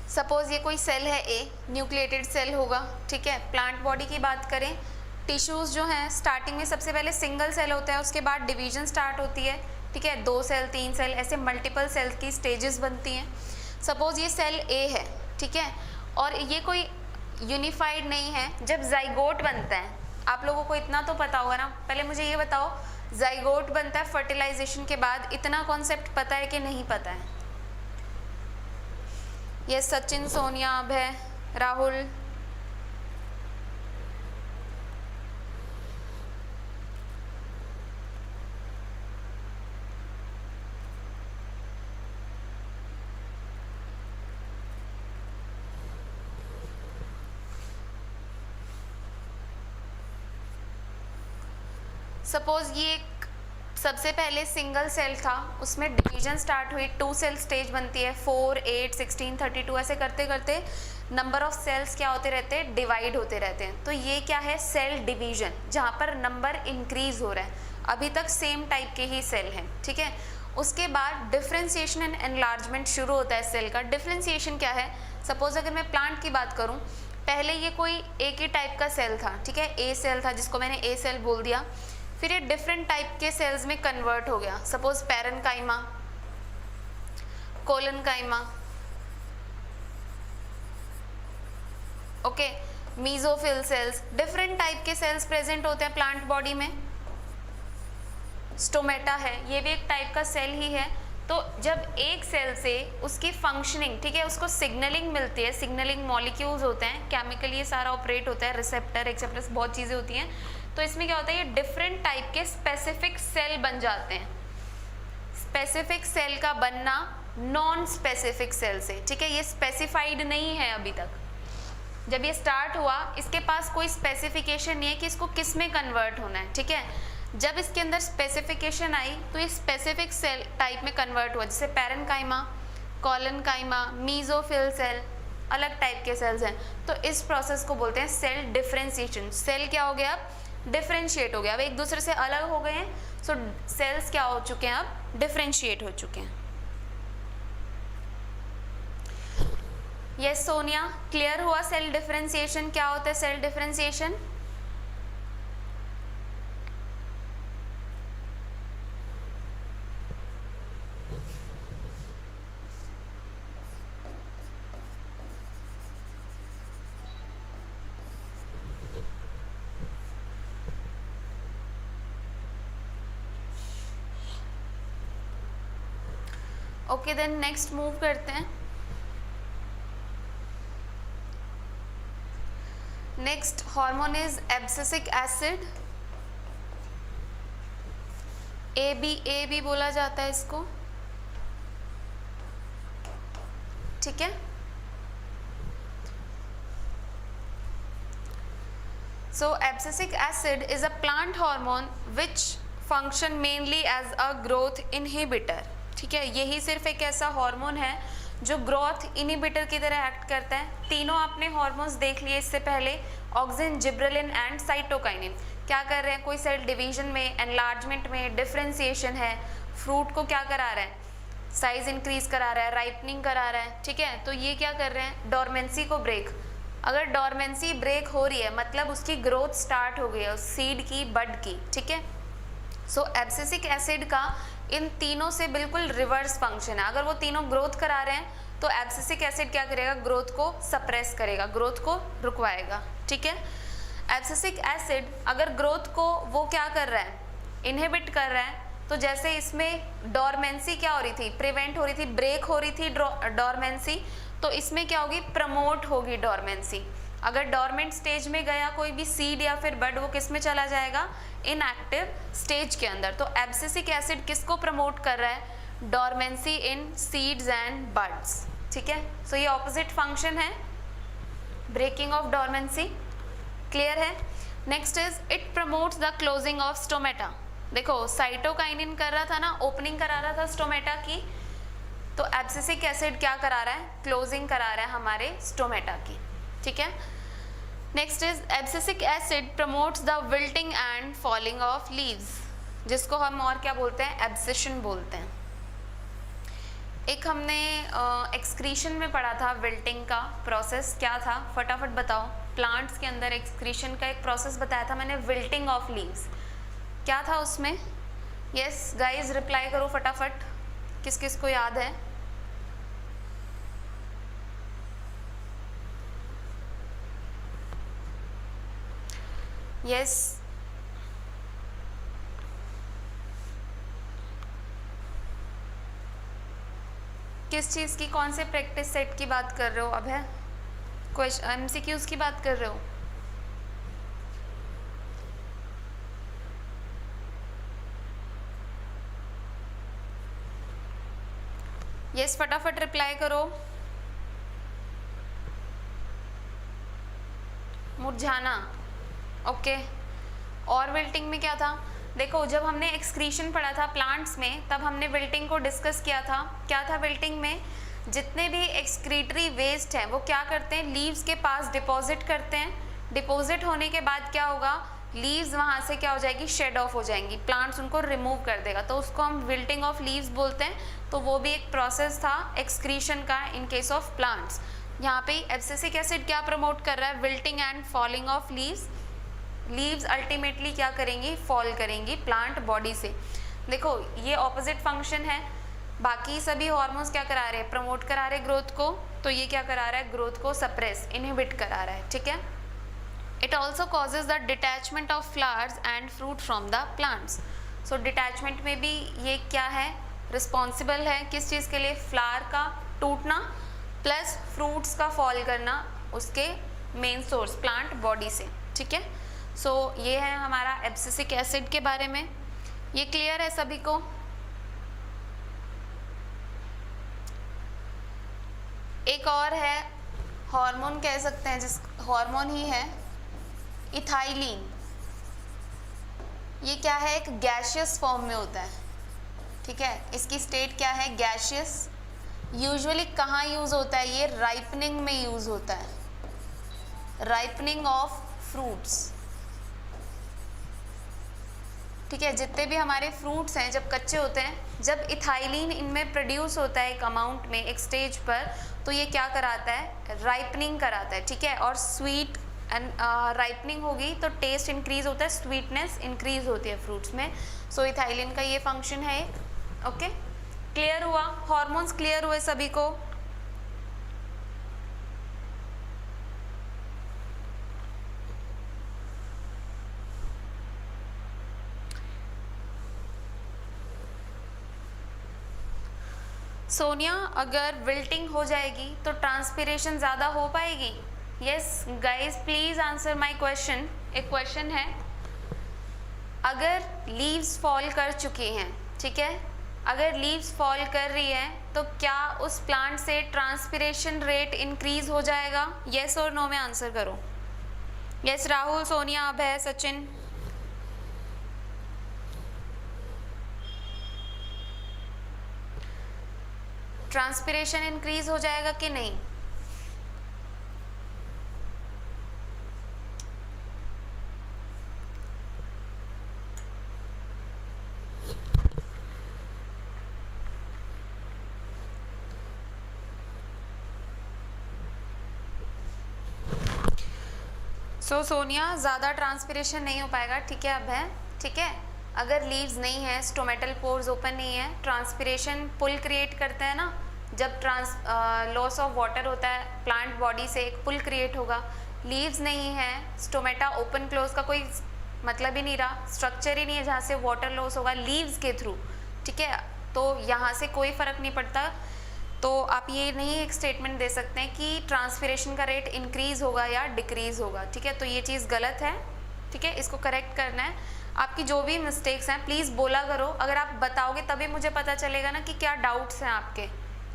सपोज ये कोई सेल है ए, न्यूक्लिएटेड सेल होगा, ठीक है। प्लांट बॉडी की बात करें, टिश्यूज जो हैं स्टार्टिंग में सबसे पहले सिंगल सेल होता है, उसके बाद डिवीजन स्टार्ट होती है, ठीक है, 2 सेल 3 सेल ऐसे मल्टीपल सेल्स की स्टेजेस बनती हैं। सपोज ये सेल ए है, ठीक है, और ये कोई यूनिफाइड नहीं है। जब जाइगोट बनता है, आप लोगों को इतना तो पता होगा ना, पहले मुझे ये बताओ, जाइगोट बनता है फर्टिलाइजेशन के बाद, इतना कॉन्सेप्ट पता है कि नहीं पता है? ये सचिन, सोनिया, अभय, राहुल, सपोज ये एक सबसे पहले सिंगल सेल था, उसमें डिवीजन स्टार्ट हुई, 2 सेल स्टेज बनती है, 4, 8, 16, 32 ऐसे करते करते नंबर ऑफ सेल्स क्या होते रहते हैं, डिवाइड होते रहते हैं। तो ये क्या है, सेल डिवीजन, जहाँ पर नंबर इंक्रीज हो रहा है। अभी तक सेम टाइप के ही सेल हैं, ठीक है। उसके बाद डिफ्रेंसिएशन एंड एनलार्जमेंट शुरू होता है सेल का। डिफ्रेंसिएशन क्या है, सपोज अगर मैं प्लांट की बात करूँ, पहले ये कोई एक ही टाइप का सेल था, ठीक है, ए सेल था जिसको मैंने ए सेल बोल दिया, फिर ये डिफरेंट टाइप के सेल्स में कन्वर्ट हो गया। Suppose parenchyma, collenchyma, okay, mesophyll cells, different type के सेल्स प्रेजेंट होते हैं प्लांट बॉडी में। स्टोमेटा है, ये भी एक टाइप का सेल ही है। तो जब एक सेल से उसकी फंक्शनिंग, ठीक है, उसको सिग्नलिंग मिलती है, सिग्नलिंग मॉलिक्यूल्स होते हैं, केमिकली ये सारा ऑपरेट होता है, रिसेप्टर एक्सेप्टर्स बहुत चीज़ें होती हैं। तो इसमें क्या होता है, ये डिफरेंट टाइप के स्पेसिफिक सेल बन जाते हैं। स्पेसिफिक सेल का बनना नॉन स्पेसिफिक सेल से, ठीक है, ये स्पेसिफाइड नहीं है अभी तक। जब ये स्टार्ट हुआ, इसके पास कोई स्पेसिफिकेशन नहीं है कि इसको किस में कन्वर्ट होना है, ठीक है। जब इसके अंदर स्पेसिफिकेशन आई तो ये स्पेसिफिक सेल टाइप में कन्वर्ट हुआ, जैसे पैरेन्काइमा, कोलनकाइमा, मीजोफिल सेल, अलग टाइप के सेल्स हैं। तो इस प्रोसेस को बोलते हैं सेल डिफरेंशिएशन। सेल क्या हो गया, अब डिफरेंशिएट हो गया, अब एक दूसरे से अलग हो गए हैं। सो सेल्स क्या हो चुके हैं, अब डिफरेंशिएट हो चुके हैं। यस सोनिया, क्लियर हुआ सेल डिफरेंशिएशन क्या होता है, cell differentiation? Okay then next move करते हैं। Next hormone is abscisic acid, A B बोला जाता है इसको, ठीक है। So abscisic acid is a plant hormone which function mainly as a growth inhibitor, ठीक है। यही सिर्फ एक ऐसा हार्मोन है जो ग्रोथ इनहिबिटर की तरह एक्ट करता है। तीनों आपने हार्मोन्स देख लिए इससे पहले, ऑक्सिन, जिब्रेलिन एंड साइटोकाइनिन। क्या कर रहे हैं, कोई सेल डिवीजन में, एनलार्जमेंट में, डिफरेंशिएशन है, फ्रूट को क्या करा रहा है, साइज इंक्रीज करा रहा है, राइपनिंग करा रहा है, ठीक है। तो ये क्या कर रहे हैं, डोरमेंसी को ब्रेक। अगर डोरमेंसी ब्रेक हो रही है मतलब उसकी ग्रोथ स्टार्ट हो गई है, सीड की, बड की, ठीक है। सो एब्सिसिक एसिड का इन तीनों से बिल्कुल रिवर्स फंक्शन है। अगर वो तीनों ग्रोथ करा रहे हैं तो एब्सिसिक एसिड क्या करेगा, ग्रोथ को सप्रेस करेगा, ग्रोथ को रुकवाएगा, ठीक है। एब्सिसिक एसिड अगर ग्रोथ को वो क्या कर रहा है, इनहिबिट कर रहा है, तो जैसे इसमें डोरमेंसी क्या हो रही थी, प्रिवेंट हो रही थी, ब्रेक हो रही थी डोरमेंसी, तो इसमें क्या होगी, प्रमोट होगी डोरमेंसी। अगर डोरमेंट स्टेज में गया कोई भी सीड या फिर बड, वो किस में चला जाएगा, इनएक्टिव स्टेज के अंदर। तो एब्सिसिक एसिड किसको प्रमोट कर रहा है, dormancy in seeds and buds, ठीक है। सो ये ऑपोजिट फंक्शन है ब्रेकिंग ऑफ डॉर्मेंसी, क्लियर है। Next is it promotes the closing of stomata. देखो साइटोकाइनिन कर रहा था ना, ओपनिंग करा रहा था स्टोमेटा की, तो एब्सिसिक एसिड क्या करा रहा है, क्लोजिंग करा रहा है हमारे स्टोमेटा की, ठीक है। Next is abscisic acid promotes the wilting and falling of leaves, जिसको हम और क्या बोलते हैं, एब्सिशन बोलते हैं। एक हमने एक्सक्रीशन में पढ़ा था विल्टिंग का प्रोसेस, क्या था फटाफट बताओ। प्लांट्स के अंदर एक्सक्रीशन का एक प्रोसेस बताया था मैंने, विल्टिंग ऑफ लीव्स, क्या था उसमें। यस गाइस रिप्लाई करो फटाफट, किस किस को याद है। यस किस चीज़ की, कौन से प्रैक्टिस सेट की बात कर रहे हो अब है, क्वेश्चन एमसीक्यूज की बात कर रहे हो। यस फटाफट रिप्लाई करो। मुरझाना, ओके। और विल्टिंग में क्या था, देखो जब हमने एक्सक्रीशन पढ़ा था प्लांट्स में, तब हमने विल्टिंग को डिस्कस किया था। क्या था विल्टिंग में, जितने भी एक्सक्रीटरी वेस्ट हैं वो क्या करते हैं, लीव्स के पास डिपॉजिट करते हैं। डिपॉजिट होने के बाद क्या होगा, लीव्स वहाँ से क्या हो जाएगी, शेड ऑफ हो जाएंगी, प्लांट्स उनको रिमूव कर देगा, तो उसको हम विल्टिंग ऑफ लीव्स बोलते हैं। तो वो भी एक प्रोसेस था एक्सक्रीशन का इन केस ऑफ प्लांट्स। यहाँ पे एब्सिसिक एसिड क्या प्रमोट कर रहा है, wilting and falling of leaves. Leaves ultimately क्या करेंगी, फॉल करेंगी प्लांट बॉडी से। देखो ये ऑपोजिट फंक्शन है, बाकी सभी हार्मोन्स क्या करा रहे हैं, प्रमोट करा रहे ग्रोथ को, तो ये क्या करा रहा है, ग्रोथ को सप्रेस, इनहिबिट करा रहा है, ठीक है। It also causes the detachment of flowers and fruit from the plants. So detachment में भी ये क्या है, रिस्पॉन्सिबल है किस चीज़ के लिए, फ्लावर का टूटना प्लस फ्रूट्स का फॉल करना उसके मेन सोर्स प्लांट बॉडी से, ठीक है। सो ये है हमारा एब्सिसिक एसिड के बारे में, ये क्लियर है सभी को। एक और है हार्मोन कह सकते हैं, जिस हार्मोन ही है इथाइलिन। ये क्या है, एक गैशियस फॉर्म में होता है, ठीक है। इसकी स्टेट क्या है, गैशियस। यूजुअली कहाँ यूज होता है ये, राइपनिंग में यूज होता है, राइपनिंग ऑफ फ्रूट्स, ठीक है। जितने भी हमारे फ्रूट्स हैं जब कच्चे होते हैं, जब इथाइलिन इनमें प्रोड्यूस होता है एक अमाउंट में एक स्टेज पर, तो ये क्या कराता है, राइपनिंग कराता है, ठीक है। और स्वीट एंड राइपनिंग होगी तो टेस्ट इंक्रीज होता है, स्वीटनेस इंक्रीज होती है फ्रूट्स में। सो इथाइलिन का ये फंक्शन है, ओके। क्लियर हुआ, हॉर्मोन्स क्लियर हुए सभी को। सोनिया अगर विल्टिंग हो जाएगी तो ट्रांसपिरेशन ज़्यादा हो पाएगी। Yes guys please answer my question. एक क्वेश्चन है, अगर लीव्स फॉल कर चुकी हैं, ठीक है, अगर लीव्स फॉल कर रही है तो क्या उस प्लांट से ट्रांसपिरेशन रेट इंक्रीज हो जाएगा, यस और नो में आंसर करो। यस राहुल, सोनिया, अभय, सचिन। ट्रांसपिरेशन इंक्रीज हो जाएगा कि नहीं? सोनिया ज़्यादा ट्रांसपिरेशन नहीं हो पाएगा, ठीक है। अब है, ठीक है, अगर लीव्स नहीं है, स्टोमेटल पोर्स ओपन नहीं है, ट्रांसपिरेशन पुल क्रिएट करते हैं ना, जब लॉस ऑफ वाटर होता है प्लांट बॉडी से, एक पुल क्रिएट होगा। लीव्स नहीं है, स्टोमेटा ओपन क्लोज का कोई मतलब ही नहीं रहा, स्ट्रक्चर ही नहीं है जहाँ से वाटर लॉस होगा लीव्स के थ्रू, ठीक है। तो यहाँ से कोई फ़र्क नहीं पड़ता, तो आप ये नहीं एक स्टेटमेंट दे सकते हैं कि ट्रांसपिरेशन का रेट इंक्रीज होगा या डिक्रीज होगा, ठीक है। तो ये चीज़ गलत है, ठीक है, इसको करेक्ट करना है। आपकी जो भी मिस्टेक्स हैं प्लीज़ बोला करो, अगर आप बताओगे तभी मुझे पता चलेगा ना कि क्या डाउट्स हैं आपके,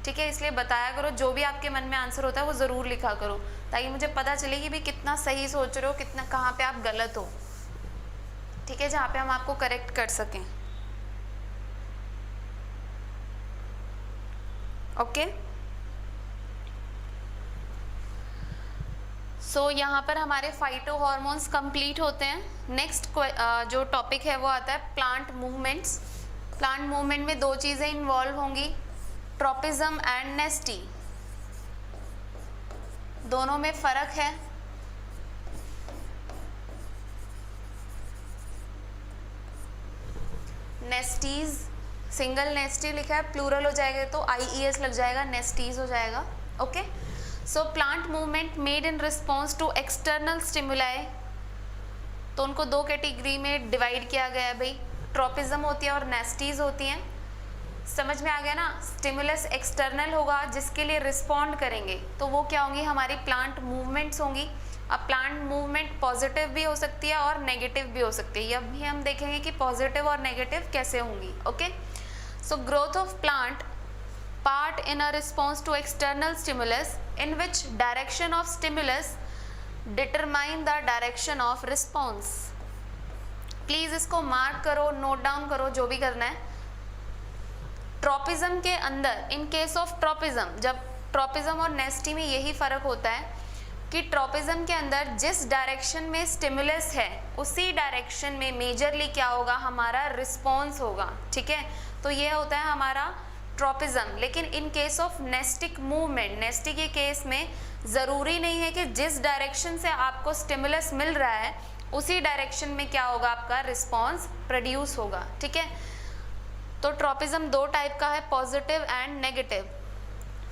ठीक है। इसलिए बताया करो, जो भी आपके मन में आंसर होता है वो ज़रूर लिखा करो, ताकि मुझे पता चले कि भाई कितना सही सोच रहे हो, कितना कहाँ पे आप गलत हो, ठीक है, जहाँ पे हम आपको करेक्ट कर सकें। ओके, सो यहाँ पर हमारे फाइटो हॉर्मोन्स कंप्लीट होते हैं। नेक्स्ट जो टॉपिक है वो आता है प्लांट मूवमेंट्स। प्लांट मूवमेंट में दो चीज़ें इन्वॉल्व होंगी, ट्रॉपिज्म एंड नेस्टी। दोनों में फ़र्क है। नेस्टीज, सिंगल नेस्टी लिखा है, प्लूरल हो जाएगा तो IES लग जाएगा, नेस्टीज हो जाएगा। Okay, so plant movement made in response to external stimuli, तो उनको दो कैटेगरी में डिवाइड किया गया है भाई, ट्रॉपिज्म होती है और नेस्टीज होती हैं। समझ में आ गया ना। स्टिमुलस एक्सटर्नल होगा जिसके लिए रिस्पॉन्ड करेंगे, तो वो क्या होंगी, हमारी प्लांट मूवमेंट्स होंगी। अब प्लांट मूवमेंट पॉजिटिव भी हो सकती है और नेगेटिव भी हो सकती है, अब भी हम देखेंगे कि पॉजिटिव और नेगेटिव कैसे होंगी। Okay, so growth of plant part in a response to external stimulus in which direction of stimulus determine the direction of response। Please इसको मार्क करो, नोट डाउन करो, जो भी करना है। ट्रॉपिज्म के अंदर, इन केस ऑफ ट्रॉपिज्म, जब ट्रॉपिज्म और नेस्टी में यही फर्क होता है कि ट्रॉपिज्म के अंदर जिस डायरेक्शन में स्टिमुलस है उसी डायरेक्शन में मेजरली क्या होगा, हमारा रिस्पॉन्स होगा, ठीक है। तो ये होता है हमारा ट्रॉपिज्म। लेकिन in case of nastic movement, nasty के केस में ज़रूरी नहीं है कि जिस डायरेक्शन से आपको स्टिमुलस मिल रहा है उसी डायरेक्शन में क्या होगा, आपका रिस्पॉन्स प्रोड्यूस होगा, ठीक है। तो ट्रॉपिज्म दो टाइप का है, पॉजिटिव एंड नेगेटिव।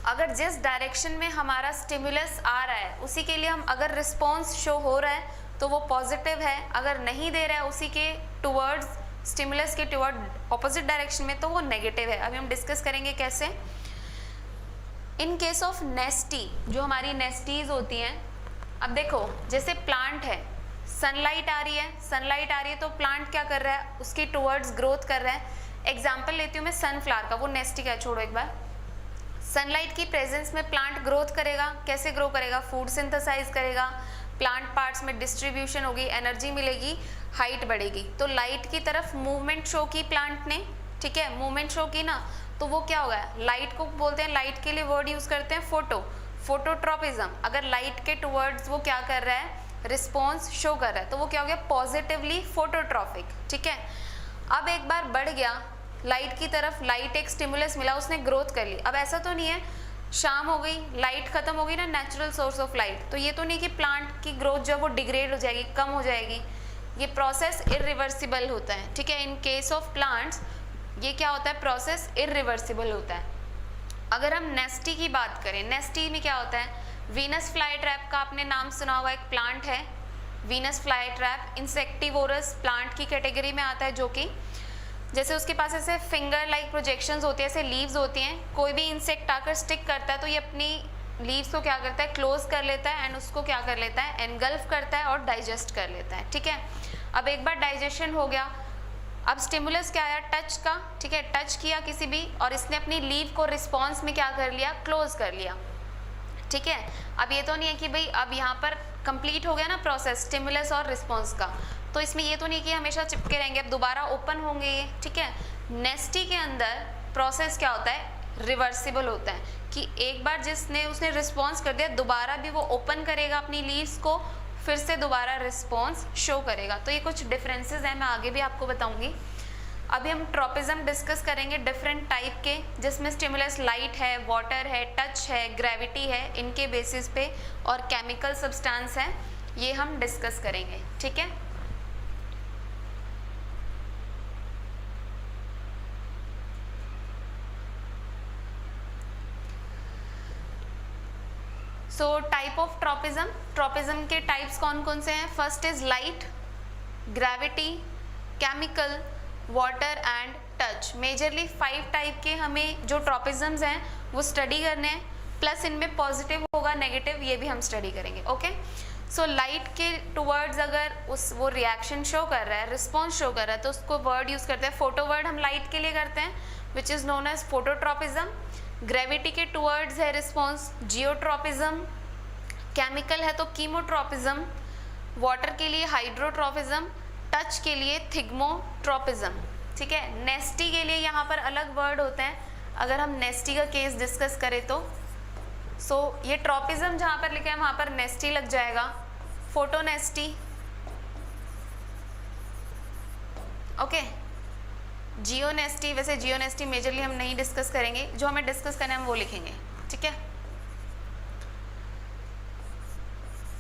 अगर जिस डायरेक्शन में हमारा स्टिमुलस आ रहा है उसी के लिए हम अगर रिस्पॉन्स शो हो रहा है तो वो पॉजिटिव है, अगर नहीं दे रहा है उसी के टुवर्ड्स, स्टिमुलस के टुवर्ड ऑपोजिट डायरेक्शन में, तो वो नेगेटिव है। अभी हम डिस्कस करेंगे कैसे। इन केस ऑफ नेस्टी, जो हमारी नेस्टीज होती हैं, अब देखो जैसे प्लांट है, सनलाइट आ रही है तो प्लांट क्या कर रहा है, उसके टुवर्ड्स ग्रोथ कर रहा है। एग्जाम्पल लेती हूँ मैं सनफ्लावर का, वो नेस्टी का छोड़ो एक बार। सनलाइट की प्रेजेंस में प्लांट ग्रोथ करेगा, कैसे ग्रो करेगा, फूड सिंथेसाइज करेगा, प्लांट पार्ट्स में डिस्ट्रीब्यूशन होगी, एनर्जी मिलेगी, हाइट बढ़ेगी। तो लाइट की तरफ मूवमेंट शो की प्लांट ने, ठीक है, मूवमेंट शो की ना, तो वो क्या होगा, लाइट को बोलते हैं, लाइट के लिए वर्ड यूज करते हैं फोटोट्रॉपिज्म। अगर लाइट के टुवर्ड्स वो क्या कर रहा है, रिस्पॉन्स शो कर रहा है, तो वो क्या हो गया, पॉजिटिवली फोटोट्रॉपिक, ठीक है। अब एक बार बढ़ गया लाइट की तरफ, लाइट एक स्टिमुलस मिला, उसने ग्रोथ कर ली। अब ऐसा तो नहीं है शाम हो गई, लाइट खत्म हो गई ना, नेचुरल सोर्स ऑफ लाइट, तो ये तो नहीं कि प्लांट की ग्रोथ जो है वो डिग्रेड हो जाएगी, कम हो जाएगी। ये प्रोसेस इरिवर्सिबल होता है, ठीक है। इन केस ऑफ प्लांट्स ये क्या होता है, प्रोसेस इरिवर्सिबल होता है। अगर हम नेस्टी की बात करें, नेस्टी में क्या होता है, वीनस फ्लाई ट्रैप का आपने नाम सुना होगा, एक प्लांट है Venus fly trap, insectivorous plant की कैटेगरी में आता है, जो कि जैसे उसके पास ऐसे फिंगर लाइक प्रोजेक्शंस होती है, ऐसे लीव्स होती हैं, कोई भी इंसेक्ट आकर स्टिक करता है तो ये अपनी लीव्स को क्या करता है, क्लोज कर लेता है एंड उसको क्या कर लेता है, एनगल्फ करता है और डाइजेस्ट कर लेता है, ठीक है। अब एक बार डाइजेशन हो गया, अब स्टिमुलस क्या आया, टच का, ठीक है, टच किया किसी भी और इसने अपनी लीव को रिस्पॉन्स में क्या कर लिया, क्लोज कर लिया, ठीक है। अब ये तो नहीं है कि भाई अब यहाँ पर कंप्लीट हो गया ना प्रोसेस स्टिमुलस और रिस्पॉन्स का, तो इसमें ये तो नहीं कि हमेशा चिपके रहेंगे, अब दोबारा ओपन होंगे ये, ठीक है। नेस्टी के अंदर प्रोसेस क्या होता है, रिवर्सिबल होता है, कि एक बार जिसने उसने रिस्पॉन्स कर दिया, दोबारा भी वो ओपन करेगा अपनी लीव्स को, फिर से दोबारा रिस्पॉन्स शो करेगा। तो ये कुछ डिफरेंसेस हैं, मैं आगे भी आपको बताऊंगी। अभी हम ट्रॉपिज्म डिस्कस करेंगे डिफरेंट टाइप के, जिसमें स्टिमुलस लाइट है, वाटर है, टच है, ग्रेविटी है, इनके बेसिस पे, और केमिकल सब्सटेंस है, ये हम डिस्कस करेंगे, ठीक है। So type of tropism, tropism के टाइप्स कौन कौन से हैं, first is light, gravity, chemical, water and touch. Majorly 5 type के हमें जो ट्रॉपिज्म्स हैं वो स्टडी करने हैं, प्लस इनमें पॉजिटिव होगा, नेगेटिव, ये भी हम स्टडी करेंगे, ओके। सो लाइट के टुवर्ड्स अगर वो रिएक्शन शो कर रहा है, रिस्पॉन्स शो कर रहा है, तो उसको वर्ड यूज़ करते हैं। फोटो वर्ड हम लाइट के लिए करते हैं which is known as phototropism. Gravity के टुवर्ड्स है रिस्पॉन्स जियोट्रॉपिज्म। केमिकल है तो कीमोट्रॉपिज्म। वाटर के लिए हाइड्रोट्रॉपिज्म। टच के लिए थिग्मोट्रॉपिज्म। ठीक है, नेस्टी के लिए यहाँ पर अलग वर्ड होते हैं। अगर हम नेस्टी का केस डिस्कस करें तो ये ट्रॉपिज्म जहाँ पर लिखा है वहाँ पर नेस्टी लग जाएगा। फोटोनेस्टी, ओके। जियोनेस्टी, वैसे जियोनेस्टी मेजरली हम नहीं डिस्कस करेंगे, जो हमें डिस्कस करना है हम वो लिखेंगे। ठीक है,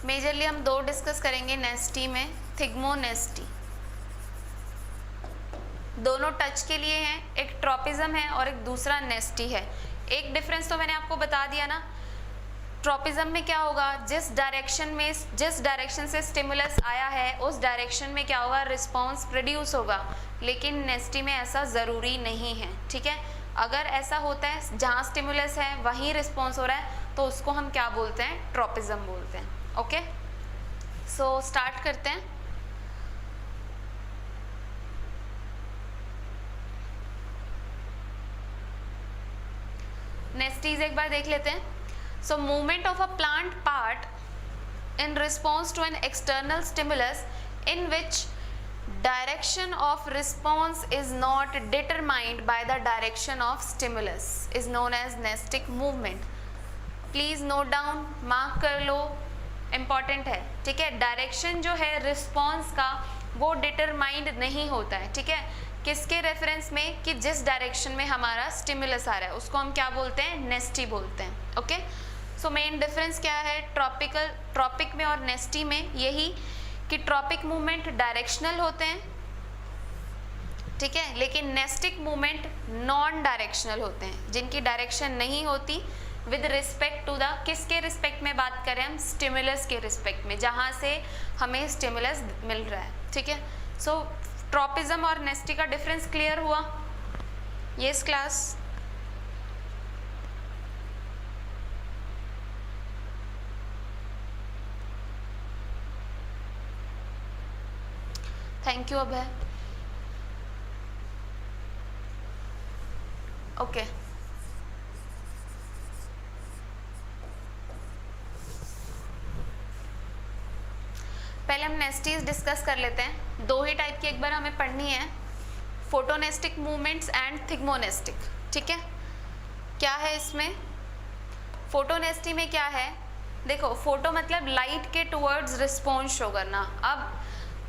मेजरली हम दो डिस्कस करेंगे नेस्टी में, थिग्मोनेस्टी। दोनों टच के लिए हैं, एक ट्रॉपिज्म है और एक दूसरा नेस्टी है। एक डिफरेंस तो मैंने आपको बता दिया ना, ट्रॉपिज्म में क्या होगा, जिस डायरेक्शन से स्टिमुलस आया है उस डायरेक्शन में क्या होगा, रिस्पॉन्स प्रोड्यूस होगा। लेकिन नेस्टी में ऐसा ज़रूरी नहीं है। ठीक है, अगर ऐसा होता है जहाँ स्टिमुलस है वहीं रिस्पॉन्स हो रहा है तो उसको हम क्या बोलते हैं, ट्रॉपिज्म बोलते हैं। ओके, सो स्टार्ट करते हैं। नेस्टीज एक बार देख लेते हैं। So movement of a plant part in response to an external stimulus in which direction of response is not determined by the direction of stimulus is known as nestic movement. Please note down, mark कर लो, इम्पॉर्टेंट है। ठीक है, डायरेक्शन जो है रिस्पॉन्स का वो डिटरमाइंड नहीं होता है। ठीक है, किसके रेफरेंस में, कि जिस डायरेक्शन में हमारा स्टिमुलस आ रहा है उसको हम क्या बोलते हैं, नेस्टी बोलते हैं। ओके, सो मेन डिफरेंस क्या है ट्रॉपिक में और नेस्टी में, यही कि ट्रॉपिक मूवमेंट डायरेक्शनल होते हैं। ठीक है, लेकिन नेस्टिक मूवमेंट नॉन डायरेक्शनल होते हैं, जिनकी डायरेक्शन नहीं होती विद रिस्पेक्ट टू द, किसके रिस्पेक्ट में बात करें हम, स्टिमुलस के रिस्पेक्ट में, जहाँ से हमें स्टिमुलस मिल रहा है। ठीक है, सो ट्रॉपिज्म और नेस्टी का डिफरेंस क्लियर हुआ? Yes class, thank you Abhay. Okay, पहले हम नेस्टीज डिस्कस कर लेते हैं। दो ही टाइप की एक बार हमें पढ़नी है, फोटोनेस्टिक मूवमेंट्स एंड थिग्मोनेस्टिक। ठीक है, क्या है इसमें, फोटोनेस्टी में क्या है, देखो फोटो मतलब लाइट के टुवर्ड्स रिस्पॉन्स शो करना। अब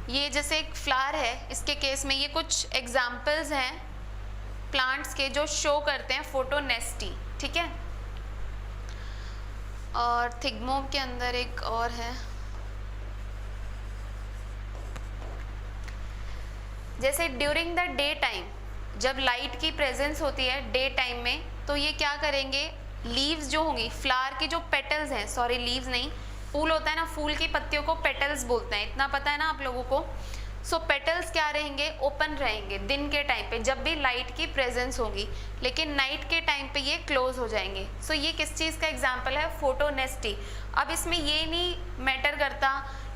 ये जैसे एक फ्लावर है, इसके केस में ये कुछ एग्जाम्पल्स हैं प्लांट्स के जो शो करते हैं फोटोनेस्टी। ठीक है, और थिग्मो के अंदर एक और है, जैसे ड्यूरिंग द डे टाइम, जब लाइट की प्रेजेंस होती है डे टाइम में, तो ये क्या करेंगे, लीव्स जो होंगी, फ्लावर के जो पेटल्स हैं, सॉरी लीव्स नहीं, फूल होता है ना, फूल की पत्तियों को पेटल्स बोलते हैं, इतना पता है ना आप लोगों को। सो पेटल्स क्या रहेंगे, ओपन रहेंगे दिन के टाइम पे जब भी लाइट की प्रेजेंस होगी, लेकिन नाइट के टाइम पे ये क्लोज हो जाएंगे। सो ये किस चीज़ का एग्जाम्पल है, फोटोनेस्टी। अब इसमें ये नहीं मैटर करता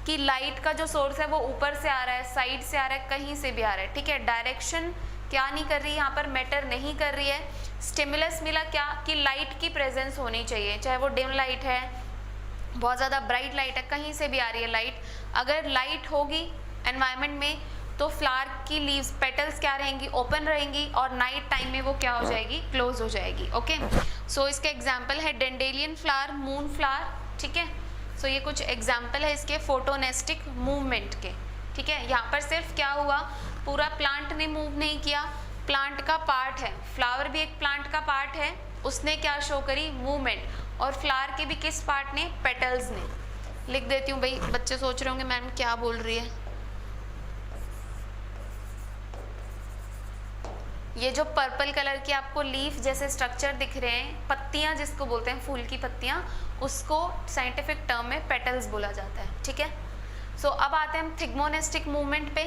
कि लाइट का जो सोर्स है वो ऊपर से आ रहा है, साइड से आ रहा है, कहीं से भी आ रहा है। ठीक है, डायरेक्शन क्या नहीं कर रही है, यहाँ पर मैटर नहीं कर रही है। स्टिमुलस मिला क्या, कि लाइट की प्रेजेंस होनी चाहिए, चाहे वो डिम लाइट है, बहुत ज़्यादा ब्राइट लाइट है, कहीं से भी आ रही है लाइट। अगर लाइट होगी एनवायरनमेंट में तो फ्लावर की लीव्स, पेटल्स क्या रहेंगी, ओपन रहेंगी, और नाइट टाइम में वो क्या हो जाएगी, क्लोज हो जाएगी। ओके, सो इसके एग्जाम्पल है डेंडेलियन फ्लावर, मून फ्लावर। ठीक है, सो ये कुछ एग्जाम्पल है इसके फोटोनेस्टिक मूवमेंट के। ठीक है, यहाँ पर सिर्फ क्या हुआ, पूरा प्लांट ने मूव नहीं किया, प्लांट का पार्ट है, फ्लावर भी एक प्लांट का पार्ट है, उसने क्या शो करी, मूवमेंट, और फ्लावर के भी किस पार्ट ने, पेटल्स ने। लिख देती हूँ भाई, बच्चे सोच रहे होंगे मैम क्या बोल रही है। ये जो पर्पल कलर की आपको लीफ जैसे स्ट्रक्चर दिख रहे हैं, पत्तियां जिसको बोलते हैं, फूल की पत्तियां, उसको साइंटिफिक टर्म में पेटल्स बोला जाता है। ठीक है, सो अब आते हैं हम थिग्मोनेस्टिक मूवमेंट पे।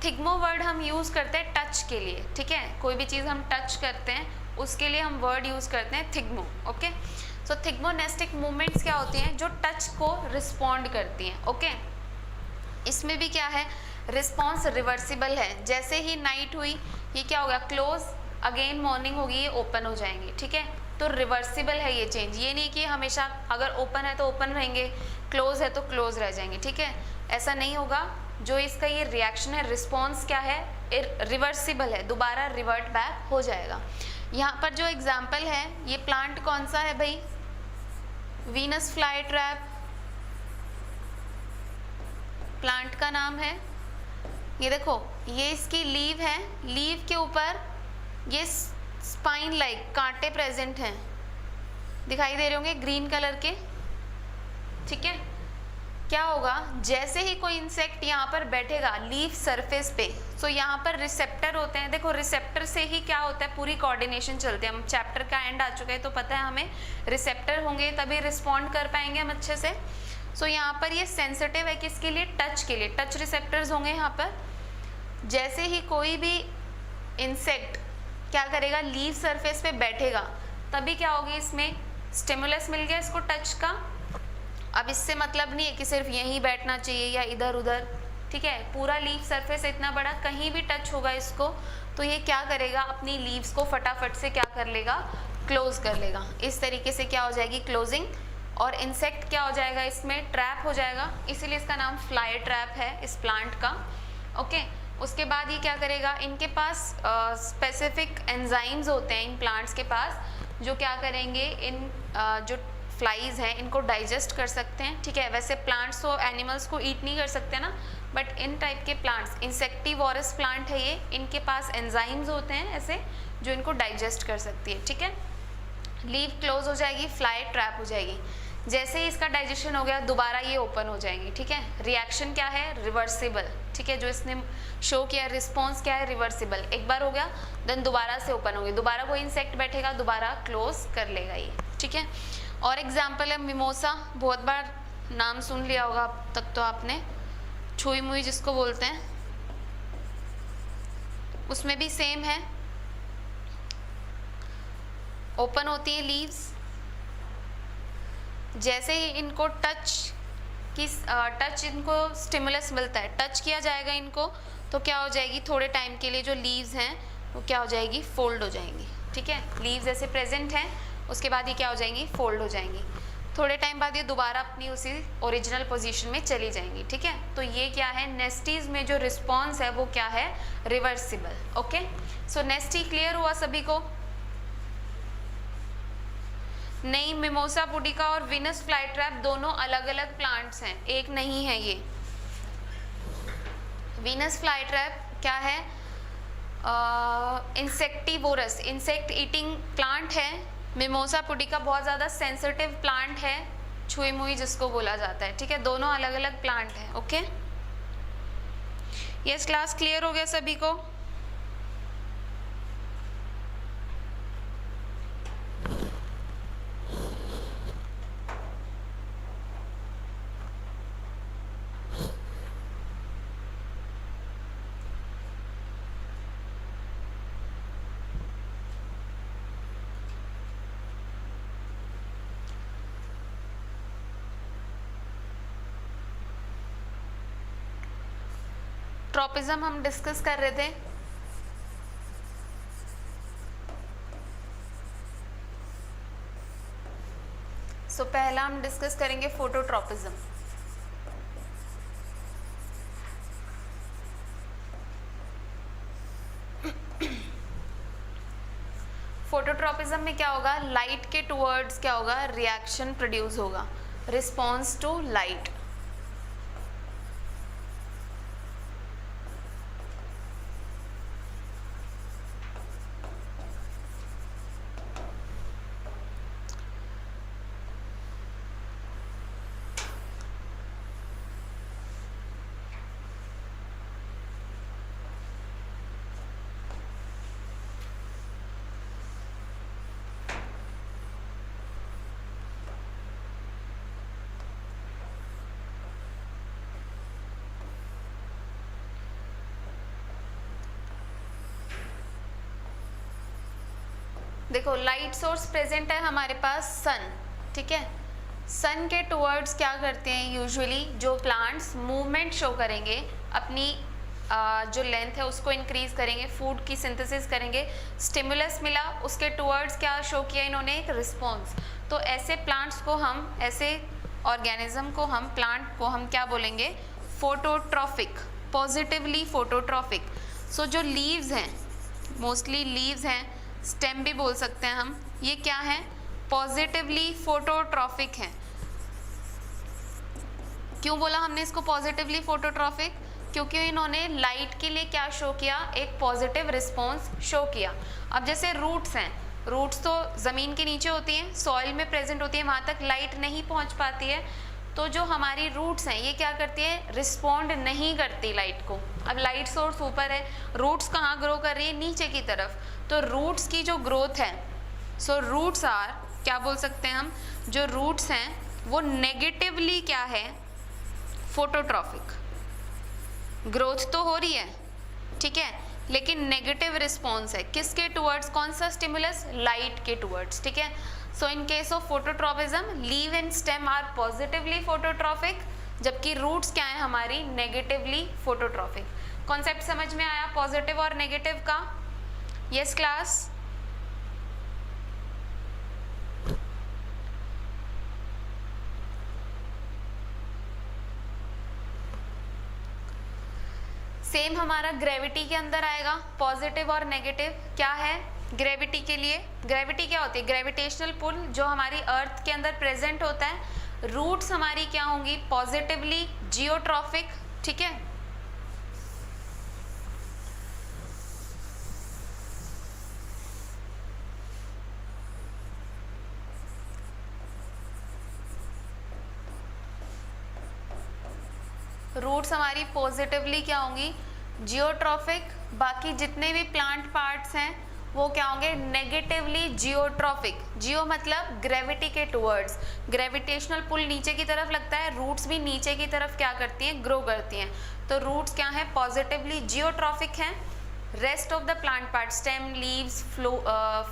थिग्मो वर्ड हम यूज़ करते हैं टच के लिए। ठीक है, कोई भी चीज़ हम टच करते हैं उसके लिए हम वर्ड यूज़ करते हैं थिग्मो। ओके, सो थिग्मोनेस्टिक मूवमेंट्स क्या होती हैं, जो टच को रिस्पॉन्ड करती हैं। ओके, इसमें भी क्या है, रिस्पॉन्स रिवर्सिबल है। जैसे ही नाइट हुई ये क्या होगा, क्लोज, अगेन मॉर्निंग होगी ये ओपन हो जाएंगे। ठीक है, तो रिवर्सिबल है ये चेंज, ये नहीं कि हमेशा अगर ओपन है तो ओपन रहेंगे, क्लोज है तो क्लोज रह जाएंगे। ठीक है, ऐसा नहीं होगा। जो इसका ये रिएक्शन है, रिस्पॉन्स क्या है, रिवर्सिबल है, दोबारा रिवर्ट बैक हो जाएगा। यहाँ पर जो एग्जाम्पल है, ये प्लांट कौन सा है भाई, वीनस फ्लाई ट्रैप प्लांट का नाम है। ये देखो, ये इसकी लीव है, लीव के ऊपर ये स्पाइन लाइक कांटे प्रेजेंट हैं, दिखाई दे रहे होंगे ग्रीन कलर के। ठीक है, क्या होगा, जैसे ही कोई इंसेक्ट यहाँ पर बैठेगा लीफ सरफेस पे, तो यहाँ पर रिसेप्टर होते हैं। देखो, रिसेप्टर से ही क्या होता है, पूरी कोऑर्डिनेशन चलती है। हम चैप्टर का एंड आ चुका है तो पता है हमें, रिसेप्टर होंगे तभी रिस्पॉन्ड कर पाएंगे हम अच्छे से। सो यहाँ पर ये सेंसिटिव है किसके लिए, टच के लिए, टच रिसेप्टर्स होंगे यहाँ पर। जैसे ही कोई भी इंसेक्ट क्या करेगा, लीव सरफेस पे बैठेगा, तभी क्या होगी, इसमें स्टिमुलस मिल गया इसको टच का। अब इससे मतलब नहीं है कि सिर्फ यहीं बैठना चाहिए या इधर उधर। ठीक है, पूरा लीफ सरफेस इतना बड़ा, कहीं भी टच होगा इसको तो ये क्या करेगा, अपनी लीव्स को फटाफट से क्या कर लेगा, क्लोज कर लेगा। इस तरीके से क्या हो जाएगी, क्लोजिंग, और इंसेक्ट क्या हो जाएगा, इसमें ट्रैप हो जाएगा। इसीलिए इसका नाम फ्लाई ट्रैप है इस प्लांट का। ओके, उसके बाद ये क्या करेगा, इनके पास स्पेसिफिक एंजाइम्स होते हैं इन प्लांट्स के पास, जो क्या करेंगे, इन जो फ्लाइज हैं इनको डाइजेस्ट कर सकते हैं। ठीक है, वैसे प्लांट्स तो एनिमल्स को ईट नहीं कर सकते ना, बट इन टाइप के प्लांट्स, इंसेक्टिवोरस प्लांट है ये, इनके पास एंजाइम्स होते हैं ऐसे जो इनको डाइजेस्ट कर सकती है। ठीक है, लीव क्लोज हो जाएगी, फ्लाई ट्रैप हो जाएगी। जैसे ही इसका डाइजेशन हो गया, दोबारा ये ओपन हो जाएंगी। ठीक है, रिएक्शन क्या है, रिवर्सिबल। ठीक है, जो इसने शो किया, रिस्पॉन्स क्या है, रिवर्सिबल। एक बार हो गया, देन दोबारा से ओपन होगी, दोबारा कोई इंसेक्ट बैठेगा, दोबारा क्लोज कर लेगा ये। ठीक है, और एग्जाम्पल है मिमोसा, बहुत बार नाम सुन लिया होगा अब तक तो आपने, छुई मुई जिसको बोलते हैं, उसमें भी सेम है, ओपन होती है लीव्स। जैसे ही इनको टच इनको स्टिमुलस मिलता है, टच किया जाएगा इनको, तो क्या हो जाएगी, थोड़े टाइम के लिए जो लीव्स हैं वो क्या हो जाएगी, फोल्ड हो जाएंगी। ठीक है, लीव्स ऐसे प्रेजेंट हैं, उसके बाद ये क्या हो जाएंगी, फोल्ड हो जाएंगी। थोड़े टाइम बाद ये दोबारा अपनी उसी ओरिजिनल पोजीशन में चली जाएंगी। ठीक है, तो ये क्या है, नेस्टीज में जो रिस्पॉन्स है वो क्या है, रिवर्सिबल। ओके, सो नेस्टी क्लियर हुआ सभी को। नहीं, मिमोसा पुडिका और वीनस फ्लाई ट्रैप दोनों अलग अलग प्लांट्स हैं, एक नहीं है ये। वीनस फ्लाई ट्रैप क्या है, इंसेक्टिवोरस, इंसेक्ट ईटिंग प्लांट है। मिमोसा पुडिका बहुत ज़्यादा सेंसिटिव प्लांट है, छुई मुई जिसको बोला जाता है। ठीक है, दोनों अलग अलग प्लांट हैं। ओके, यस, क्लास क्लियर हो गया सभी को। ट्रॉपिज्म हम डिस्कस कर रहे थे। सो पहला हम डिस्कस करेंगे फोटोट्रॉपिज्म। फोटोट्रॉपिज्म में क्या होगा, लाइट के टुवर्ड्स क्या होगा, रिएक्शन प्रोड्यूस होगा, रिस्पॉन्स टू लाइट। देखो, लाइट सोर्स प्रेजेंट है हमारे पास सन, ठीक है। सन के टुवर्ड्स क्या करते हैं यूजुअली, जो प्लांट्स मूवमेंट शो करेंगे, अपनी जो लेंथ है उसको इंक्रीज करेंगे, फूड की सिंथेसिस करेंगे, स्टिमुलस मिला, उसके टुवर्ड्स क्या शो किया इन्होंने, एक रिस्पॉन्स। तो ऐसे प्लांट्स को हम, ऐसे ऑर्गेनिज्म को हम, प्लांट को हम क्या बोलेंगे, फोटोट्रॉफिक, पॉजिटिवली फोटोट्रॉफिक। सो जो लीव्स हैं, मोस्टली लीव्स हैं, स्टेम भी बोल सकते हैं हम, ये क्या है, पॉजिटिवली फोटोट्रॉफिक हैं। क्यों बोला हमने इसको पॉजिटिवली फोटोट्रॉफिक, क्योंकि इन्होंने लाइट के लिए क्या शो किया, एक पॉजिटिव रिस्पॉन्स शो किया। अब जैसे रूट्स हैं, रूट्स तो ज़मीन के नीचे होती हैं, सॉइल में प्रेजेंट होती है, वहाँ तक लाइट नहीं पहुँच पाती है, तो जो हमारी रूट्स हैं ये क्या करती है, रिस्पॉन्ड नहीं करती लाइट को। अब लाइट सोर्स ऊपर है, रूट्स कहाँ ग्रो कर रही है, नीचे की तरफ, तो रूट्स की जो ग्रोथ है, सो रूट्स आर, क्या बोल सकते हैं हम, जो रूट्स हैं वो नेगेटिवली क्या है, फोटोट्रॉफिक। ग्रोथ तो हो रही है, ठीक है, लेकिन नेगेटिव रिस्पॉन्स है, किसके टुवर्ड्स, कौन सा स्टिमुलस, लाइट के टुवर्ड्स, ठीक है। So in case of phototropism, leave and stem are positively phototrophic, जबकि रूट्स क्या है हमारी, नेगेटिवली फोटोट्रॉफिक। कॉन्सेप्ट समझ में आया पॉजिटिव और नेगेटिव का? Yes class. सेम हमारा ग्रेविटी के अंदर आएगा, पॉजिटिव और नेगेटिव। क्या है ग्रेविटी के लिए, ग्रेविटी क्या होती है, ग्रेविटेशनल पुल जो हमारी अर्थ के अंदर प्रेजेंट होता है। रूट्स हमारी क्या होंगी, पॉजिटिवली जियोट्रॉफिक, ठीक है। रूट्स हमारी पॉजिटिवली क्या होंगी, जियोट्रॉफिक। बाकी जितने भी प्लांट पार्ट्स हैं वो क्या होंगे, नेगेटिवली जियोट्रॉफिक। जियो मतलब ग्रेविटी के टुवर्ड्स, ग्रेविटेशनल पुल नीचे की तरफ लगता है, रूट्स भी नीचे की तरफ क्या करती हैं, ग्रो करती हैं। तो रूट्स क्या है, पॉजिटिवली जियोट्रॉफिक हैं। Rest of the plant part, stem, leaves,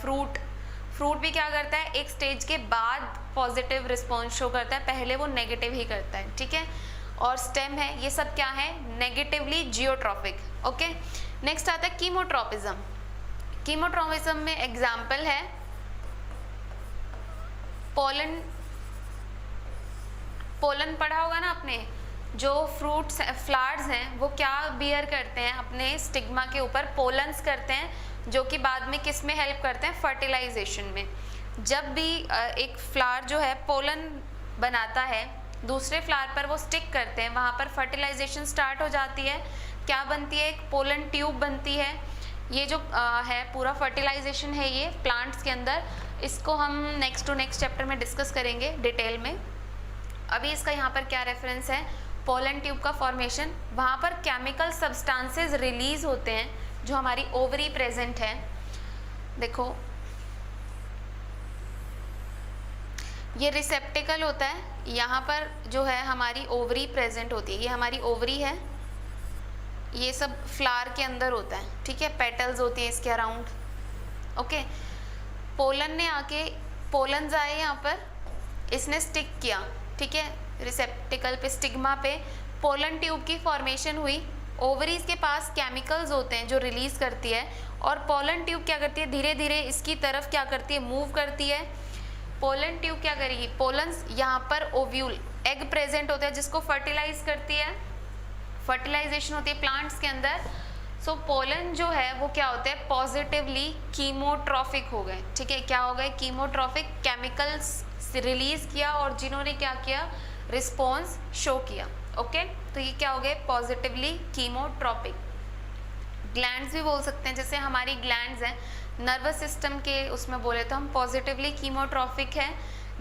fruit भी क्या करता है, एक स्टेज के बाद पॉजिटिव रिस्पॉन्स शो करता है, पहले वो नेगेटिव ही करता है, ठीक है। और स्टेम है, ये सब क्या है, नेगेटिवली जियोट्रॉफिक। ओके, नेक्स्ट आता है कीमोट्रॉपिज्म। कीमोट्रॉपिज्म में एग्जाम्पल है पोलन। पोलन पढ़ा होगा ना आपने, जो फ्रूट्स फ्लावर्स हैं वो क्या बियर करते हैं, अपने स्टिग्मा के ऊपर पोलन्स करते हैं, जो कि बाद में किस में हेल्प करते हैं, फर्टिलाइजेशन में। जब भी एक फ्लावर जो है पोलन बनाता है, दूसरे फ्लावर पर वो स्टिक करते हैं, वहाँ पर फर्टिलाइजेशन स्टार्ट हो जाती है। क्या बनती है, एक पोलन ट्यूब बनती है। ये जो है पूरा फर्टिलाइजेशन है ये प्लांट्स के अंदर, इसको हम नेक्स्ट टू नेक्स्ट चैप्टर में डिस्कस करेंगे डिटेल में। अभी इसका यहाँ पर क्या रेफरेंस है, पोलन ट्यूब का फॉर्मेशन, वहाँ पर केमिकल सब्सटेंसेस रिलीज होते हैं जो हमारी ओवरी प्रेजेंट है। देखो ये रिसेप्टिकल होता है, यहाँ पर जो है हमारी ओवरी प्रेजेंट होती है, ये हमारी ओवरी है, ये सब फ्लावर के अंदर होता है, ठीक है, पेटल्स होती है इसके अराउंड। ओके, पोलन ने आके, पोलन्स आए यहाँ पर, इसने स्टिक किया, ठीक है, रिसेप्टिकल पे, स्टिग्मा पे, पोलन ट्यूब की फॉर्मेशन हुई। ओवरीज के पास केमिकल्स होते हैं जो रिलीज करती है, और पोलन ट्यूब क्या करती है, धीरे धीरे इसकी तरफ क्या करती है, मूव करती है। पोलन ट्यूब क्या करेगी, पोलन्स, यहाँ पर ओव्यूल, एग प्रेजेंट होता है जिसको फर्टिलाइज करती है, फर्टिलाइजेशन होती है प्लांट्स के अंदर। सो पोलन जो है वो क्या होता है, पॉजिटिवली कीमोट्रॉफिक हो गए, ठीक है, क्या हो गए, कीमोट्रॉफिक, केमिकल्स रिलीज किया और जिन्होंने क्या किया, रिस्पॉन्स शो किया। ओके, तो ये क्या हो गए, पॉजिटिवली कीमोट्रॉपिक। ग्लैंड्स भी बोल सकते हैं, जैसे हमारी ग्लैंड्स हैं नर्वस सिस्टम के, उसमें बोले तो हम पॉजिटिवली कीमोट्रॉफिक है।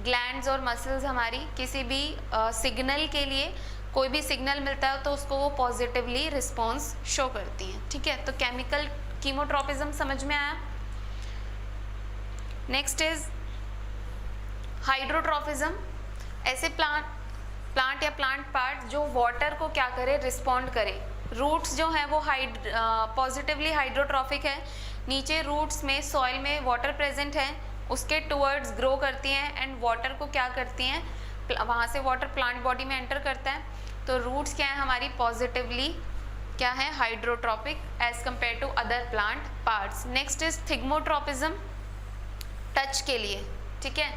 ग्लैंड्स और मसल्स हमारी किसी भी सिग्नल के लिए, कोई भी सिग्नल मिलता है तो उसको वो पॉजिटिवली रिस्पॉन्स शो करती हैं, ठीक है। तो केमिकल कीमोट्रॉपिज्म समझ में आया। Next is hydrotropism. ऐसे प्लांट या प्लांट पार्ट जो वाटर को क्या करे, रिस्पॉन्ड करे। रूट्स जो हैं वो पॉजिटिवली हाइड्रोट्रॉफिक है, नीचे रूट्स में, सॉइल में वाटर प्रेजेंट है, उसके टुवर्ड्स ग्रो करती हैं एंड वाटर को क्या करती हैं, वहाँ से वाटर प्लांट बॉडी में एंटर करता है। तो रूट्स क्या है हमारी, पॉजिटिवली क्या है, hydrotropic as compare to other plant parts. Next is thigmotropism, touch के लिए, ठीक है।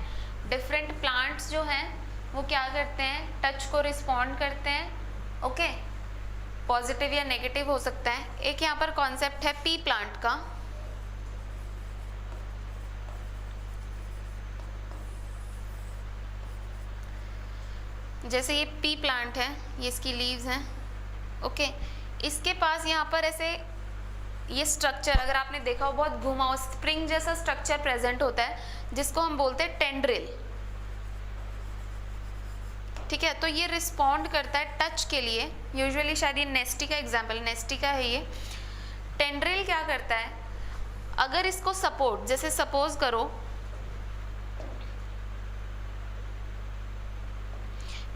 डिफरेंट प्लांट्स जो हैं वो क्या करते हैं, टच को रिस्पॉन्ड करते हैं, ओके, पॉजिटिव या नेगेटिव हो सकता है। एक यहाँ पर कॉन्सेप्ट है पी प्लांट का, जैसे ये पी प्लांट है, ये इसकी लीव्स हैं, ओके। इसके पास यहाँ पर ऐसे ये स्ट्रक्चर, अगर आपने देखा हो, बहुत घुमाओ स्प्रिंग जैसा स्ट्रक्चर प्रेजेंट होता है जिसको हम बोलते हैं टेंड्रिल, ठीक है। तो ये रिस्पॉन्ड करता है टच के लिए, यूजुअली शायद ये नेस्टी का एग्जाम्पल, नेस्टी का है ये। टेंड्रिल क्या करता है, अगर इसको सपोर्ट, जैसे सपोज करो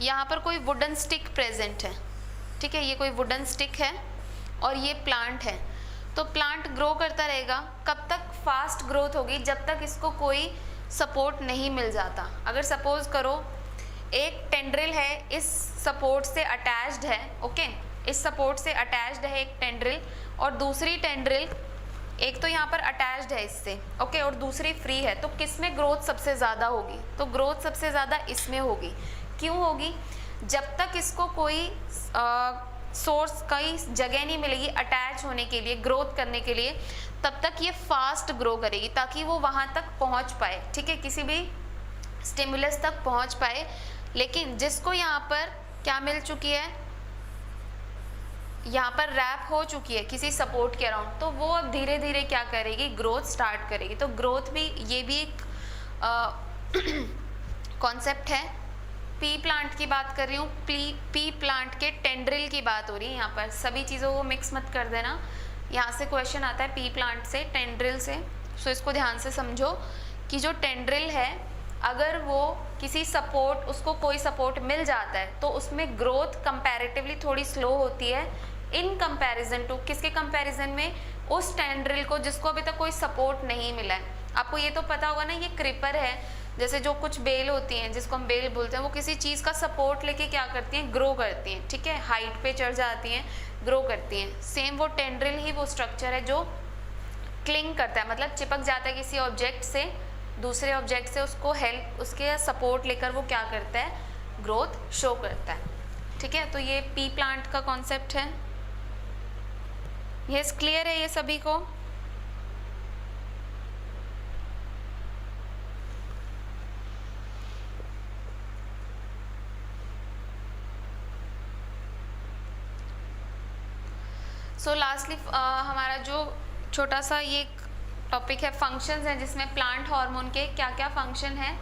यहाँ पर कोई वुडन स्टिक प्रेजेंट है, ठीक है, ये कोई वुडन स्टिक है और ये प्लांट है, तो प्लांट ग्रो करता रहेगा। कब तक फास्ट ग्रोथ होगी, जब तक इसको कोई सपोर्ट नहीं मिल जाता। अगर सपोज करो एक टेंड्रिल है, इस सपोर्ट से अटैच्ड है, ओके, इस सपोर्ट से अटैच्ड है एक टेंड्रिल, और दूसरी टेंड्रिल एक तो यहाँ पर अटैच्ड है इससे, ओके, और दूसरी फ्री है, तो किस में ग्रोथ सबसे ज़्यादा होगी, तो ग्रोथ सबसे ज़्यादा इसमें होगी। क्यों होगी, जब तक इसको कोई सोर्स, कई जगह नहीं मिलेगी अटैच होने के लिए, ग्रोथ करने के लिए, तब तक ये फास्ट ग्रो करेगी ताकि वो वहाँ तक पहुँच पाए, ठीक है, किसी भी स्टिमुलस तक पहुँच पाए। लेकिन जिसको यहाँ पर क्या मिल चुकी है, यहाँ पर रैप हो चुकी है किसी सपोर्ट के अराउंड, तो वो अब धीरे धीरे क्या करेगी, ग्रोथ स्टार्ट करेगी। तो ग्रोथ भी, ये भी एक कॉन्सेप्ट है। पी प्लांट की बात कर रही हूँ, पी प्लांट के टेंड्रिल की बात हो रही है यहाँ पर, सभी चीज़ों को मिक्स मत कर देना, यहाँ से क्वेश्चन आता है पी प्लांट से, टेंड्रिल से। सो इसको ध्यान से समझो कि जो टेंड्रिल है, अगर वो किसी सपोर्ट, उसको कोई सपोर्ट मिल जाता है तो उसमें ग्रोथ कंपैरेटिवली थोड़ी स्लो होती है इन कंपैरिजन टू, किसके कंपैरिजन में, उस टेंड्रिल को जिसको अभी तक कोई सपोर्ट नहीं मिला है। आपको ये तो पता होगा ना, ये क्रीपर है, जैसे जो कुछ बेल होती हैं जिसको हम बेल बोलते हैं, वो किसी चीज़ का सपोर्ट लेके क्या करती हैं, ग्रो करती हैं, ठीक है, हाइट पे चढ़ जाती हैं, ग्रो करती हैं। सेम वो टेंड्रिल ही वो स्ट्रक्चर है जो क्लिंग करता है, मतलब चिपक जाता है किसी ऑब्जेक्ट से, दूसरे ऑब्जेक्ट से, उसको हेल्प, उसके सपोर्ट लेकर वो क्या करता है, ग्रोथ शो करता है, ठीक है। तो ये पी प्लांट का कॉन्सेप्ट है। यस, क्लियर है ये सभी को? सो लास्टली हमारा जो छोटा सा ये टॉपिक है, फंक्शंस हैं, जिसमें प्लांट हार्मोन के क्या क्या फंक्शन हैं।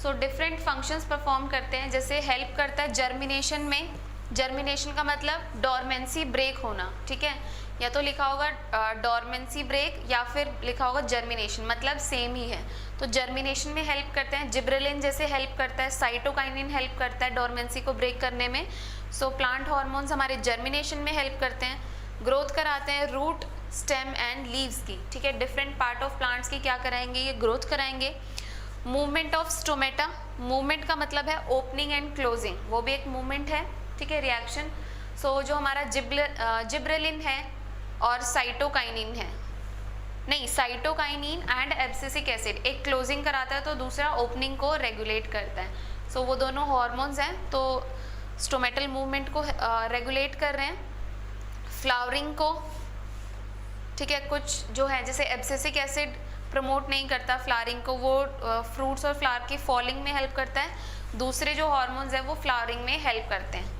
सो डिफरेंट फंक्शंस परफॉर्म करते हैं, जैसे हेल्प करता है जर्मिनेशन में, जर्मिनेशन का मतलब डॉर्मेंसी ब्रेक होना, ठीक है, या तो लिखा होगा डॉर्मेंसी ब्रेक या फिर लिखा होगा जर्मिनेशन, मतलब सेम ही है। तो जर्मिनेशन में हेल्प करते हैं, जिब्रेलिन जैसे हेल्प करता है, साइटोकाइनिन हेल्प करता है डॉर्मेंसी को ब्रेक करने में। सो प्लांट हार्मोन्स हमारे जर्मिनेशन में हेल्प करते हैं, ग्रोथ कराते हैं रूट, स्टेम एंड लीव्स की, ठीक है, डिफरेंट पार्ट ऑफ प्लांट्स की क्या कराएंगे, ये ग्रोथ कराएंगे। मूवमेंट ऑफ स्टोमेटा, मूवमेंट का मतलब है ओपनिंग एंड क्लोजिंग, वो भी एक मूवमेंट है, ठीक है, रिएक्शन। सो जो हमारा जिब्रेलिन है और साइटोकाइनिन है, नहीं, साइटोकाइनिन एंड एब्सिसिक एसिड, एक क्लोजिंग कराता है तो दूसरा ओपनिंग को रेगुलेट करता है। सो वो दोनों हॉर्मोन्स हैं, तो स्टोमेटल मूवमेंट को रेगुलेट कर रहे हैं, फ्लावरिंग को, ठीक है, कुछ जो है जैसे एब्सिसिक एसिड प्रमोट नहीं करता फ्लावरिंग को, वो फ्रूट्स और फ्लावर की फॉलिंग में हेल्प करता है, दूसरे जो हार्मोन्स हैं वो फ्लावरिंग में हेल्प करते हैं।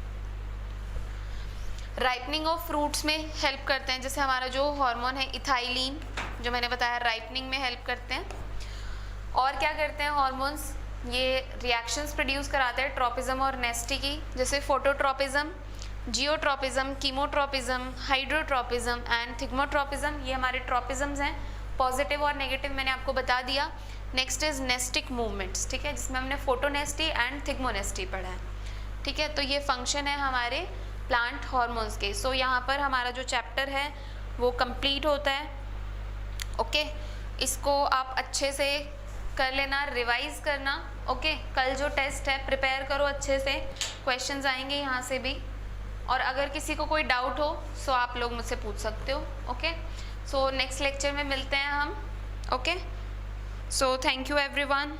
राइपनिंग ऑफ फ्रूट्स में हेल्प करते हैं, जैसे हमारा जो हार्मोन है इथाइलिन, जो मैंने बताया, राइपनिंग में हेल्प करते हैं। और क्या करते हैं हार्मोन्स, ये रिएक्शंस प्रोड्यूस कराते हैं ट्रोपिज्म और नेस्टी की, जैसे phototropism, geotropism, chemotropism, hydrotropism and thigmotropism, ये हमारे ट्रोपिज्म्स हैं, पॉजिटिव और नेगेटिव मैंने आपको बता दिया। नेक्स्ट इज नेस्टिक मूवमेंट्स, ठीक है, जिसमें हमने फोटोनेस्टी एंड थिग्मोनेस्टी पढ़ा है, ठीक है। तो ये फंक्शन है हमारे प्लांट हार्मोन्स के। सो यहाँ पर हमारा जो चैप्टर है वो कंप्लीट होता है, ओके। इसको आप अच्छे से कर लेना, रिवाइज करना। ओके, कल जो टेस्ट है प्रिपेयर करो अच्छे से, क्वेश्चंस आएंगे यहाँ से भी, और अगर किसी को कोई डाउट हो सो आप लोग मुझसे पूछ सकते हो। ओके, सो नेक्स्ट लेक्चर में मिलते हैं हम। Okay, so thank you everyone.